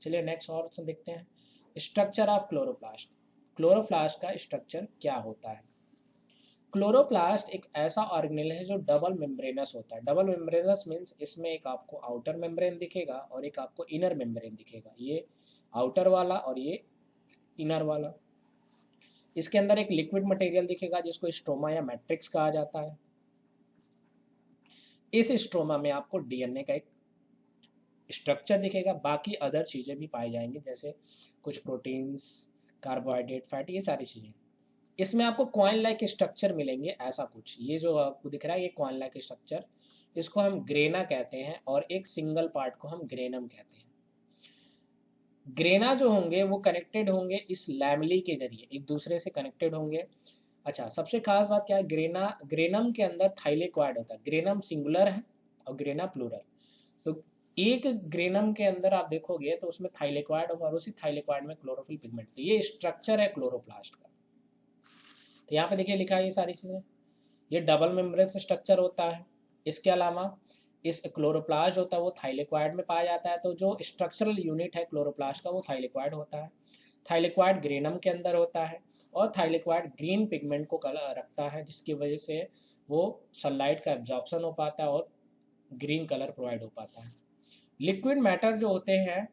चलिए नेक्स्ट और देखते हैं, स्ट्रक्चर ऑफ क्लोरोप्लास्ट। क्लोरोप्लास्ट का स्ट्रक्चर क्या होता है। क्लोरोप्लास्ट एक ऐसा ऑर्गेनेल है जो डबल मेम्ब्रेनस होता है। डबल मेम्ब्रेनस मीन्स इसमें एक आपको आउटर मेम्ब्रेन दिखेगा और एक आपको इनर मेम्ब्रेन दिखेगा, ये आउटर वाला और ये इनर वाला। इसके अंदर एक लिक्विड मटेरियल दिखेगा जिसको स्ट्रोमा या मैट्रिक्स कहा जाता है। इस स्ट्रोमा में आपको डीएनए का एक स्ट्रक्चर दिखेगा, बाकी अदर चीजें भी पाई जाएंगी जैसे कुछ प्रोटीन्स, कार्बोहाइड्रेट, फैट, ये सारी चीजें। इसमें आपको कॉइन लाइक स्ट्रक्चर मिलेंगे, ऐसा कुछ ये जो आपको दिख रहा है ये कॉइन लाइक स्ट्रक्चर, इसको हम ग्रेना कहते हैं, और एक सिंगल पार्ट को हम ग्रेनम कहते हैं। ग्रेना जो होंगे वो कनेक्टेड होंगे इस लैमेली के जरिए, एक दूसरे से कनेक्टेड होंगे। अच्छा, सबसे खास बात क्या है, ग्रेनम के अंदर थाइलेक्वाइड होता है। ग्रेनम सिंगुलर है और ग्रेना प्लूरल। तो एक ग्रेनम के अंदर आप देखोगे तो उसमें थाइलेक्वाइड होगा और उसी थाइलेक्वाइड में क्लोरोफिल पिगमेंट। तो ये स्ट्रक्चर है क्लोरोप्लास्ट का। तो यहाँ पे देखिए लिखा है ये सारी चीजें, ये डबल मेम्ब्रेन स्ट्रक्चर होता है। इसके अलावा इस क्लोरोप्लास्ट होता है वो थाइलेक्वाइड में पाया जाता है। तो जो स्ट्रक्चरल यूनिट है क्लोरोप्लास्ट का वो थाइलेक्वाइड होता है। थाइलेक्वाइड ग्रेनम के अंदर होता है, और थाइलेक्वाइड ग्रीन पिगमेंट को रखता है, जिसकी वजह से वो सनलाइट का एब्जॉर्प्शन हो पाता है और ग्रीन कलर प्रोवाइड हो पाता है। लिक्विड मैटर जो होते हैं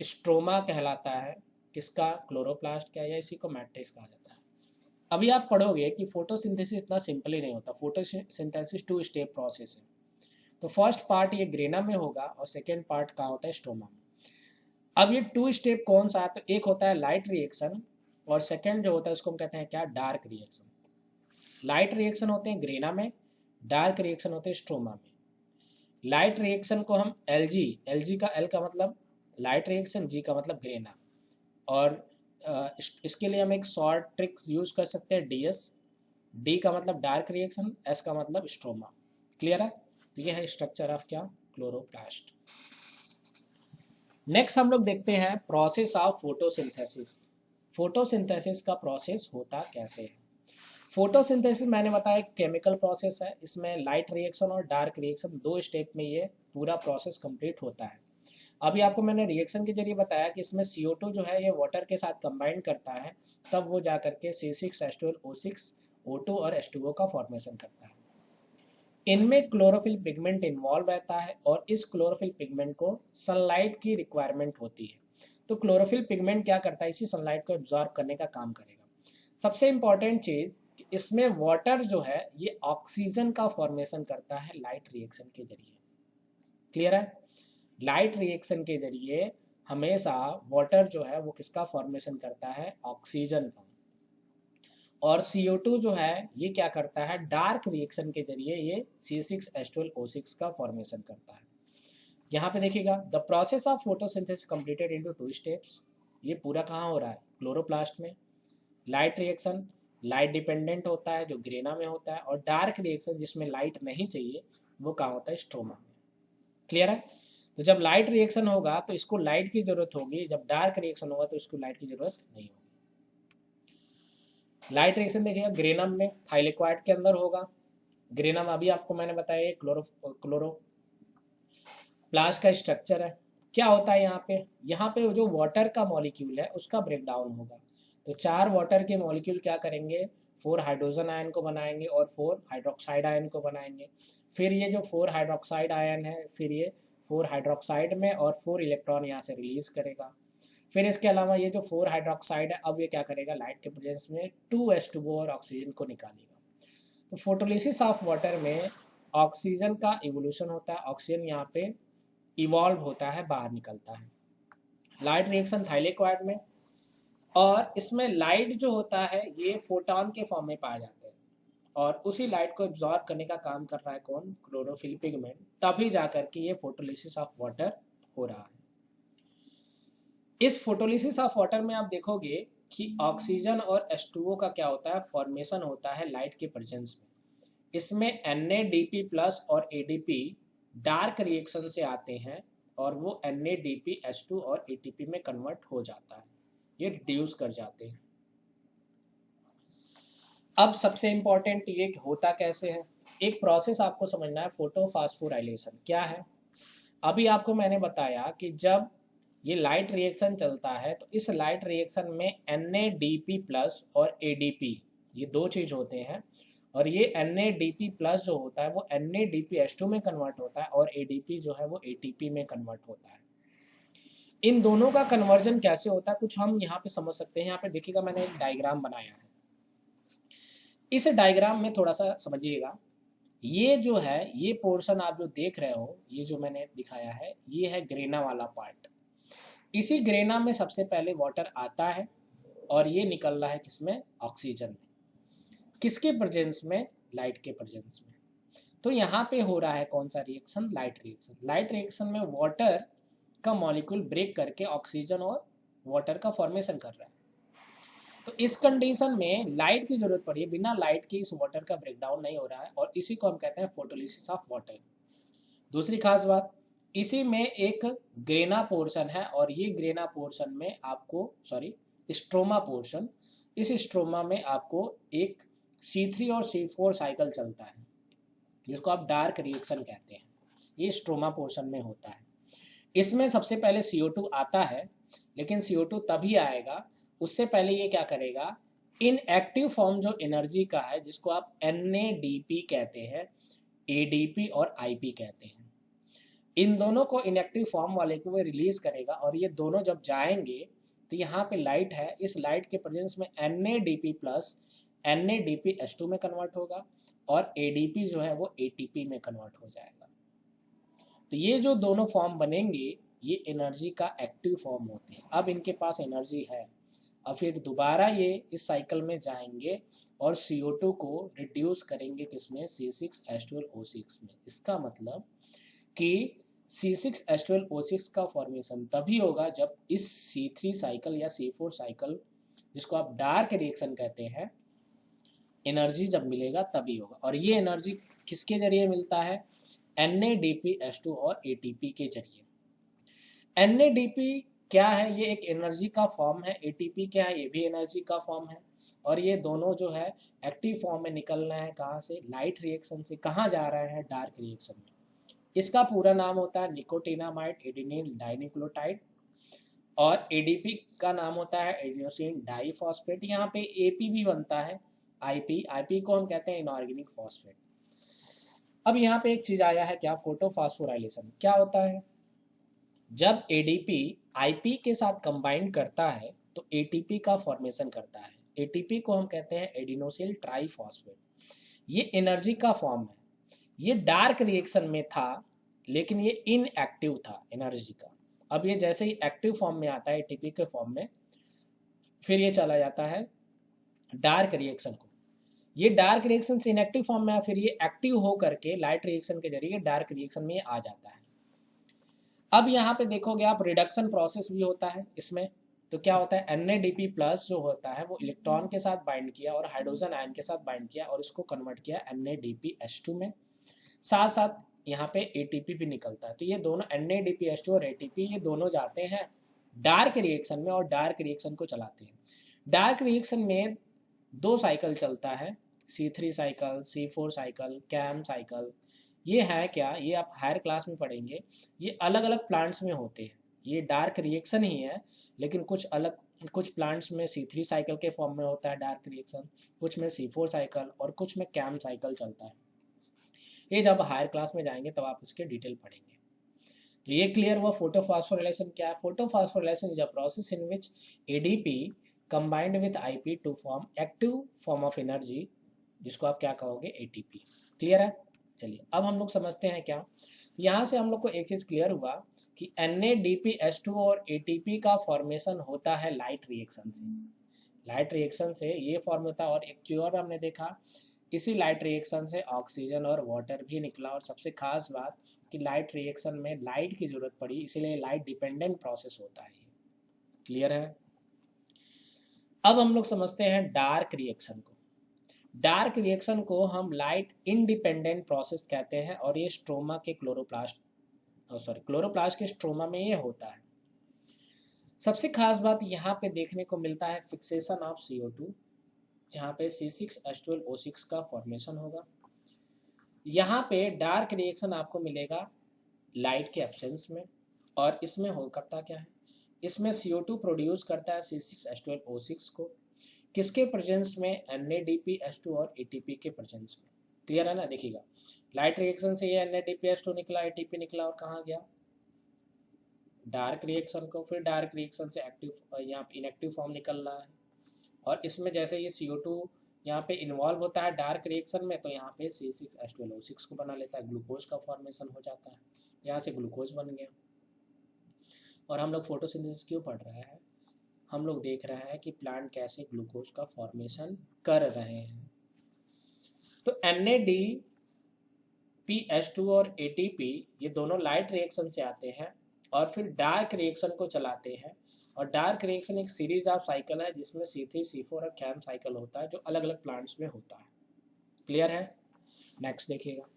स्ट्रोमा कहलाता है, किसका, क्लोरोप्लास्ट का, या इसी को मैट्रिक्स कहा जाता है। अभी आप पढ़ोगे कि फोटोसिंथेसिस इतना सिंपली नहीं होता, फोटोसिंथेसिस 2 स्टेप प्रोसेस है। तो फर्स्ट पार्ट ये ग्रेना में होगा और सेकेंड पार्ट कहाँ होता है, स्टोमा में। अब ये 2 स्टेप कौन सा है, तो एक होता है लाइट रिएक्शन, और सेकेंड जो होता है उसको हम कहते हैं क्या, डार्क रिएक्शन। लाइट रिएक्शन होते हैं ग्रेना में, डार्क रिएक्शन होते हैं स्ट्रोमा में। लाइट रिएक्शन को हम एलजी का एल का मतलब लाइट रिएक्शन, जी का मतलब ग्रेना, और इसके लिए हम एक शॉर्ट ट्रिक यूज कर सकते हैं, डीएस। डी का मतलब डार्क रिएक्शन, एस का मतलब स्ट्रोमा। क्लियर है? तो ये है स्ट्रक्चर ऑफ क्या, क्लोरोप्लास्ट। नेक्स्ट हम लोग देखते हैं प्रोसेस ऑफ फोटोसिंथेसिस। फोटोसिंथेसिस का प्रोसेस होता कैसे है। फोटोसिंथेसिस मैंने बताया केमिकल प्रोसेस है, इसमें लाइट रिएक्शन और डार्क रिएक्शन 2 स्टेप में ये पूरा प्रोसेस कंप्लीट होता है। अभी आपको मैंने रिएक्शन के जरिए बताया कि इसमें CO2 जो है ये वाटर के साथ कंबाइन करता है, तब वो जा करके C6H12O6 O2 और H2O का फॉर्मेशन करता है। इनमें क्लोरोफिल पिगमेंट इन्वॉल्व रहता है, और इस क्लोरोफिल पिगमेंट को सनलाइट की रिक्वायरमेंट होती है। तो क्लोरोफिल पिगमेंट क्या करता है, इसी सनलाइट को एब्जॉर्ब करने का काम करेगा। सबसे इंपॉर्टेंट चीज, इसमें वाटर जो है ये ऑक्सीजन का फॉर्मेशन करता है लाइट रिएक्शन के जरिए। क्लियर है? लाइट रिएक्शन के जरिए हमेशा वाटर जो है वो किसका फॉर्मेशन करता है, ऑक्सीजन का। और CO2 जो है ये क्या करता है, डार्क रिएक्शन के जरिए ये C6H12O6 का फॉर्मेशन करता है। यहाँ पे देखिएगा, the process of photosynthesis completed into 2 steps. ये पूरा कहाँ हो रहा है, क्लोरोप्लास्ट में। लाइट रिएक्शन लाइट डिपेंडेंट होता है जो ग्रेना में होता है, और डार्क रिएक्शन जिसमें लाइट नहीं चाहिए वो कहाँ होता है, स्ट्रोमा में। क्लियर है? तो जब लाइट रिएक्शन होगा तो इसको लाइट की जरूरत होगी, जब डार्क रिएक्शन होगा तो इसको लाइट की जरूरत नहीं होगी। लाइट रिएक्शन देखिएगा ग्रेनम में थाइलेक्वाइड के अंदर होगा, ग्रेनम अभी आपको मैंने बताया ये क्लोरोप्लास्ट का स्ट्रक्चर है। क्या होता है यहाँ पे जो वाटर का मॉलिक्यूल है उसका ब्रेक डाउन होगा। तो 4 वाटर के मॉलिक्यूल क्या करेंगे, 4 हाइड्रोजन आयन को बनाएंगे और 4 हाइड्रोक्साइड आयन को बनाएंगे। फिर ये जो 4 हाइड्रोक्साइड आयन है, फिर ये 4 हाइड्रोक्साइड में और 4 इलेक्ट्रॉन यहाँ से रिलीज करेगा। फिर इसके अलावा ये जो 4 हाइड्रोक्साइड है, अब ये क्या करेगा, लाइट के प्रेजेंस में 2H2O और ऑक्सीजन को निकालेगा। तो फोटोलिसिस ऑफ वाटर में ऑक्सीजन का इवोल्यूशन होता है, ऑक्सीजन यहाँ पे इवॉल्व होता है, बाहर निकलता है। लाइट रिएक्शन थाइलेक्वाइड में, और इसमें लाइट जो होता है ये फोटोन के फॉर्म में पाए जाते हैं, और उसी लाइट को एब्जॉर्ब करने का काम कर रहा है कौन, क्लोरोफिल पिगमेंट। तभी जाकर के ये फोटोलिसिस ऑफ वाटर हो रहा है। इस फोटोलिसिस ऑफ वाटर में आप देखोगे कि ऑक्सीजन और H2O का क्या होता है, फॉर्मेशन होता है लाइट के प्रेजेंस में। इसमें NADP+ और ADP डार्क रिएक्शन से आते हैं और वो NADP H2 और ATP में कन्वर्ट हो जाता है, ये रिड्यूस कर जाते हैं। अब सबसे इंपॉर्टेंट ये होता कैसे है, एक प्रोसेस आपको समझना है, फोटोफॉस्फोराइलेशन क्या है। अभी आपको मैंने बताया कि जब ये लाइट रिएक्शन चलता है तो इस लाइट रिएक्शन में NADP+ और ADP ये दो चीज होते हैं, और ये NADP+ जो होता है वो NADPH2 में कन्वर्ट होता है और ADP जो है वो ATP में कन्वर्ट होता है। इन दोनों का कन्वर्जन कैसे होता है कुछ हम यहाँ पे समझ सकते हैं। यहाँ पे देखिएगा मैंने एक डायग्राम बनाया है, इस डायग्राम में थोड़ा सा समझिएगा। ये जो है, ये पोर्शन आप जो देख रहे हो, ये जो मैंने दिखाया है, ये है ग्रेना वाला पार्ट। इसी ग्रेना में सबसे पहले वाटर आता है और ये निकल रहा है किसमें, ऑक्सीजन में। किसके प्रेजेंस में, लाइट के प्रेजेंस में। तो यहाँ पे हो रहा है कौन सा reaction, light reaction. Light reaction में वाटर का मॉलिक्यूल ब्रेक करके ऑक्सीजन और वाटर का फॉर्मेशन कर रहा है। तो इस कंडीशन में लाइट की जरूरत पड़ी है, बिना लाइट के इस वाटर का ब्रेकडाउन नहीं हो रहा है, और इसी को हम कहते हैं फोटोलिसिस ऑफ वाटर। दूसरी खास बात, इसी में एक ग्रेना पोर्शन है, और ये ग्रेना पोर्शन में आपको स्ट्रोमा पोर्शन, इस स्ट्रोमा में आपको एक C3 और C4 साइकिल चलता है, जिसको आप डार्क रिएक्शन कहते हैं। ये स्ट्रोमा पोर्शन में होता है। इसमें सबसे पहले CO2 आता है, लेकिन CO2 तभी आएगा, उससे पहले ये क्या करेगा, इनएक्टिव फॉर्म जो एनर्जी का है, जिसको आप NADP कहते हैं, ADP और IP कहते हैं, इन दोनों को इनएक्टिव फॉर्म वाले को वो रिलीज करेगा, और ये दोनों जब जाएंगे तो यहाँ पे लाइट है, इस लाइट के प्रेजेंस में NADP+ NADPH2 में कन्वर्ट होगा, और ADP जो है वो ATP में कन्वर्ट हो जाएगा। तो ये जो दोनों फॉर्म बनेंगे ये एनर्जी का एक्टिव फॉर्म होते हैं। अब इनके पास एनर्जी है, और फिर दोबारा ये इस साइकिल में जाएंगे और CO2 को रिड्यूस करेंगे किसमें, C6H12O6 में। इसका मतलब कि C6H12O6 का फॉर्मेशन तभी होगा जब इस C3 साइकिल या C4 साइकिल, जिसको आप डार्क रिएक्शन कहते हैं, एनर्जी जब मिलेगा तभी होगा। और ये एनर्जी किसके जरिए मिलता है, NADPH2 और ATP के जरिए। NADP क्या है, ये एक एनर्जी का फॉर्म है, ATP क्या है, ये भी एनर्जी का फॉर्म है, और ये दोनों जो है एक्टिव फॉर्म में निकलना है कहाँ से, लाइट रिएक्शन से। कहाँ जा रहा है, डार्क रिएक्शन में। इसका पूरा नाम होता है निकोटिनामाइड एडिनिल डाइन्यूक्लियोटाइड, और ADP का नाम होता है एडिनोसिन डाइफॉस्फेट। यहाँ पे AP भी बनता है, IP को हम कहते हैं इनऑर्गेनिक फॉस्फेट। अब यहाँ पे एक चीज आया है क्या, फोटोफॉस्फोराइलेशन क्या होता है। जब ADP IP के साथ कंबाइन करता है तो ATP का फॉर्मेशन करता है। ATP को हम कहते हैं एडिनोसिल ट्राइफॉस्फेट। ये एनर्जी का फॉर्म है, ये डार्क रिएक्शन में था, लेकिन ये इनएक्टिव था एनर्जी का। अब ये जैसे ही एक्टिव फॉर्म में आता है ATP के फॉर्म में, फिर ये चला जाता है डार्क रिएक्शन को। ये डार्क रिएक्शन से इनएक्टिव फॉर्म में आया, फिर ये एक्टिव हो करके लाइट रिएक्शन के जरिए डार्क रिएक्शन में आ जाता है। अब यहाँ पे देखोगे आप, रिडक्शन प्रोसेस भी होता है इसमें। तो क्या होता है, NADP+ जो होता है वो इलेक्ट्रॉन के साथ बाइंड किया और हाइड्रोजन आयन के साथ बाइंड किया, और इसको कन्वर्ट किया NADPH2 में। साथ साथ यहाँ पे ATP भी निकलता है। तो ये दोनों NADPH2 और ATP ये दोनों जाते हैं डार्क रिएक्शन में और डार्क रिएक्शन को चलाते हैं। डार्क रिएक्शन में 2 साइकिल चलता है, C3 cycle, C4 cycle, cam cycle, ये है क्या, ये आप हायर क्लास में पढ़ेंगे। ये अलग अलग प्लांट्स में होते हैं, ये डार्क रिएक्शन ही है, लेकिन कुछ प्लांट्स में C3 साइकिल के फॉर्म में होता है डार्क रिएक्शन, कुछ में C4 साइकिल और कुछ में कैम साइकिल चलता है। ये जब हायर क्लास में जाएंगे तब आप इसके डिटेल पढ़ेंगे। तो ये क्लियर हुआ फोटोफॉस्फोरिलेशन क्या है। Photophosphorylation is a process in which ADP combined with IP to form active form of energy, जिसको आप क्या कहोगे, एटीपी। क्लियर है। चलिए अब हम लोग समझते हैं क्या। यहाँ से हम लोग को एक चीज क्लियर हुआ कि NADPH2 और ATP का फॉर्मेशन होता है लाइट रिएक्शन से। लाइट रिएक्शन से ये फॉर्म होता है। और एक चीज और हमने देखा, इसी लाइट रिएक्शन से ऑक्सीजन और वाटर भी निकला। और सबसे खास बात कि लाइट रिएक्शन में लाइट की जरूरत पड़ी, इसीलिए लाइट डिपेंडेंट प्रोसेस होता है। क्लियर है। अब हम लोग समझते हैं डार्क रिएक्शन को। डार्क रिएक्शन को हम लाइट इंडिपेंडेंट प्रोसेस कहते हैं और ये स्ट्रोमा के क्लोरोप्लास्ट के स्ट्रोमा में ये होता है। सबसे खास बात यहाँ पे देखने को मिलता है फिक्सेशन ऑफ CO2, जहाँ पे C6H12O6 का फॉर्मेशन होगा। यहाँ पे डार्क रिएक्शन आपको मिलेगा लाइट के एब्सेंस में। और इसमें हो करता क्या है, इसमें CO2 प्रोड्यूस करता है C6H12O6 को, किसके प्रेजेंस में, NADPH2 और ATP के प्रेजेंस में। क्लियर है ना। देखिएगा लाइट रिएक्शन से ये NADPH2 निकला, ATP निकला और कहाँ गया, डार्क रिएक्शन को। फिर डार्क रिएक्शन से एक्टिव, यहाँ इनएक्टिव फॉर्म निकल रहा है। और इसमें जैसे ये CO2 यहाँ पे इन्वॉल्व होता है डार्क रिएक्शन में, तो यहाँ पे C6H12O6 को बना लेता है, ग्लूकोज का फॉर्मेशन हो जाता है। यहाँ से ग्लूकोज बन गया। और हम लोग फोटोसिंथेसिस क्यों पढ़ रहे हैं, हम लोग देख रहे हैं कि प्लांट कैसे ग्लूकोज का फॉर्मेशन कर रहे हैं। तो NADPH2 और ATP ये दोनों लाइट रिएक्शन से आते हैं और फिर डार्क रिएक्शन को चलाते हैं। और डार्क रिएक्शन एक सीरीज ऑफ साइकिल है जिसमें C3, C4 और कैम साइकिल होता है, जो अलग अलग प्लांट्स में होता है। क्लियर है। नेक्स्ट देखिएगा।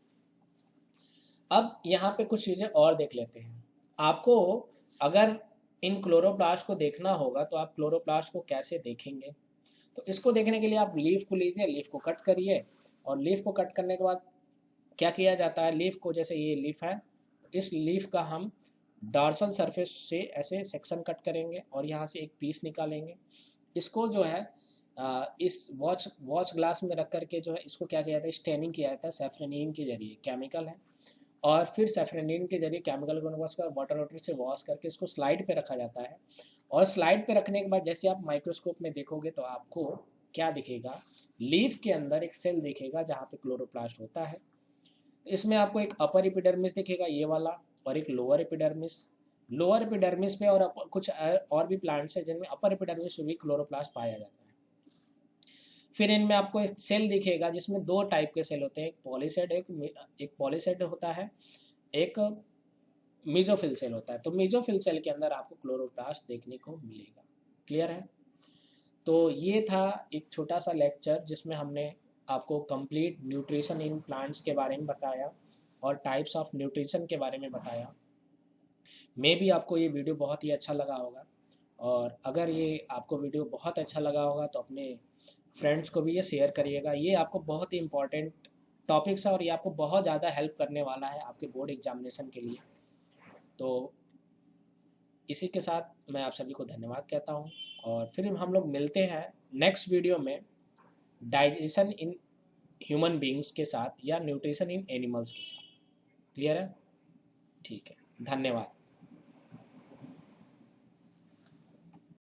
अब यहाँ पे कुछ चीजें और देख लेते हैं। आपको अगर इन क्लोरोप्लास्ट को देखना होगा तो आप क्लोरोप्लास्ट को कैसे देखेंगे, तो इसको देखने के लिए आप लीफ को लीजिए, लीफ को कट करिए। और लीफ को कट करने के बाद क्या किया जाता है, लीफ को, जैसे ये लीफ है, इस लीफ का हम डॉर्सल सरफेस से ऐसे सेक्शन कट करेंगे और यहाँ से एक पीस निकालेंगे। इसको जो है इस वॉच ग्लास में रख करके जो है इसको क्या किया जाता है, स्टेनिंग किया जाता है सैफ्रेनिन के जरिए, केमिकल है। और फिर सैफ्रेनिन के जरिए केमिकल को वाटर से वॉश करके इसको स्लाइड पे रखा जाता है। और स्लाइड पे रखने के बाद जैसे आप माइक्रोस्कोप में देखोगे तो आपको क्या दिखेगा, लीफ के अंदर एक सेल दिखेगा जहाँ पे क्लोरोप्लास्ट होता है। इसमें आपको एक अपर एपिडर्मिस दिखेगा ये वाला, और एक लोअर एपिडर्मिस। लोअर एपिडर्मिस पे और कुछ और भी प्लांट्स है जिनमें अपर एपिडर्मिस में भी क्लोरोप्लास्ट पाया जाता है। फिर इनमें आपको एक सेल दिखेगा जिसमें दो टाइप के सेल होते हैं, एक पॉलीसेड होता है, एक मीजोफिल सेल होता है। तो मीजोफिल सेल के अंदर आपको क्लोरोप्लास्ट देखने को मिलेगा। क्लियर है। तो ये था एक छोटा सा लेक्चर जिसमें हमने आपको कंप्लीट न्यूट्रिशन इन प्लांट्स के बारे में बताया और टाइप्स ऑफ न्यूट्रिशन के बारे में बताया। मे भी आपको ये वीडियो बहुत ही अच्छा लगा होगा। और अगर ये आपको वीडियो बहुत अच्छा लगा होगा तो अपने फ्रेंड्स को भी ये शेयर करिएगा। ये आपको बहुत ही इंपॉर्टेंट टॉपिक्स है और ये आपको बहुत ज़्यादा हेल्प करने वाला है आपके बोर्ड एग्जामिनेशन के लिए। तो इसी के साथ मैं आप सभी को धन्यवाद कहता हूँ और फिर हम लोग मिलते हैं नेक्स्ट वीडियो में डाइजेशन इन ह्यूमन बींग्स के साथ या न्यूट्रिशन इन एनिमल्स के साथ। क्लियर है। ठीक है। धन्यवाद।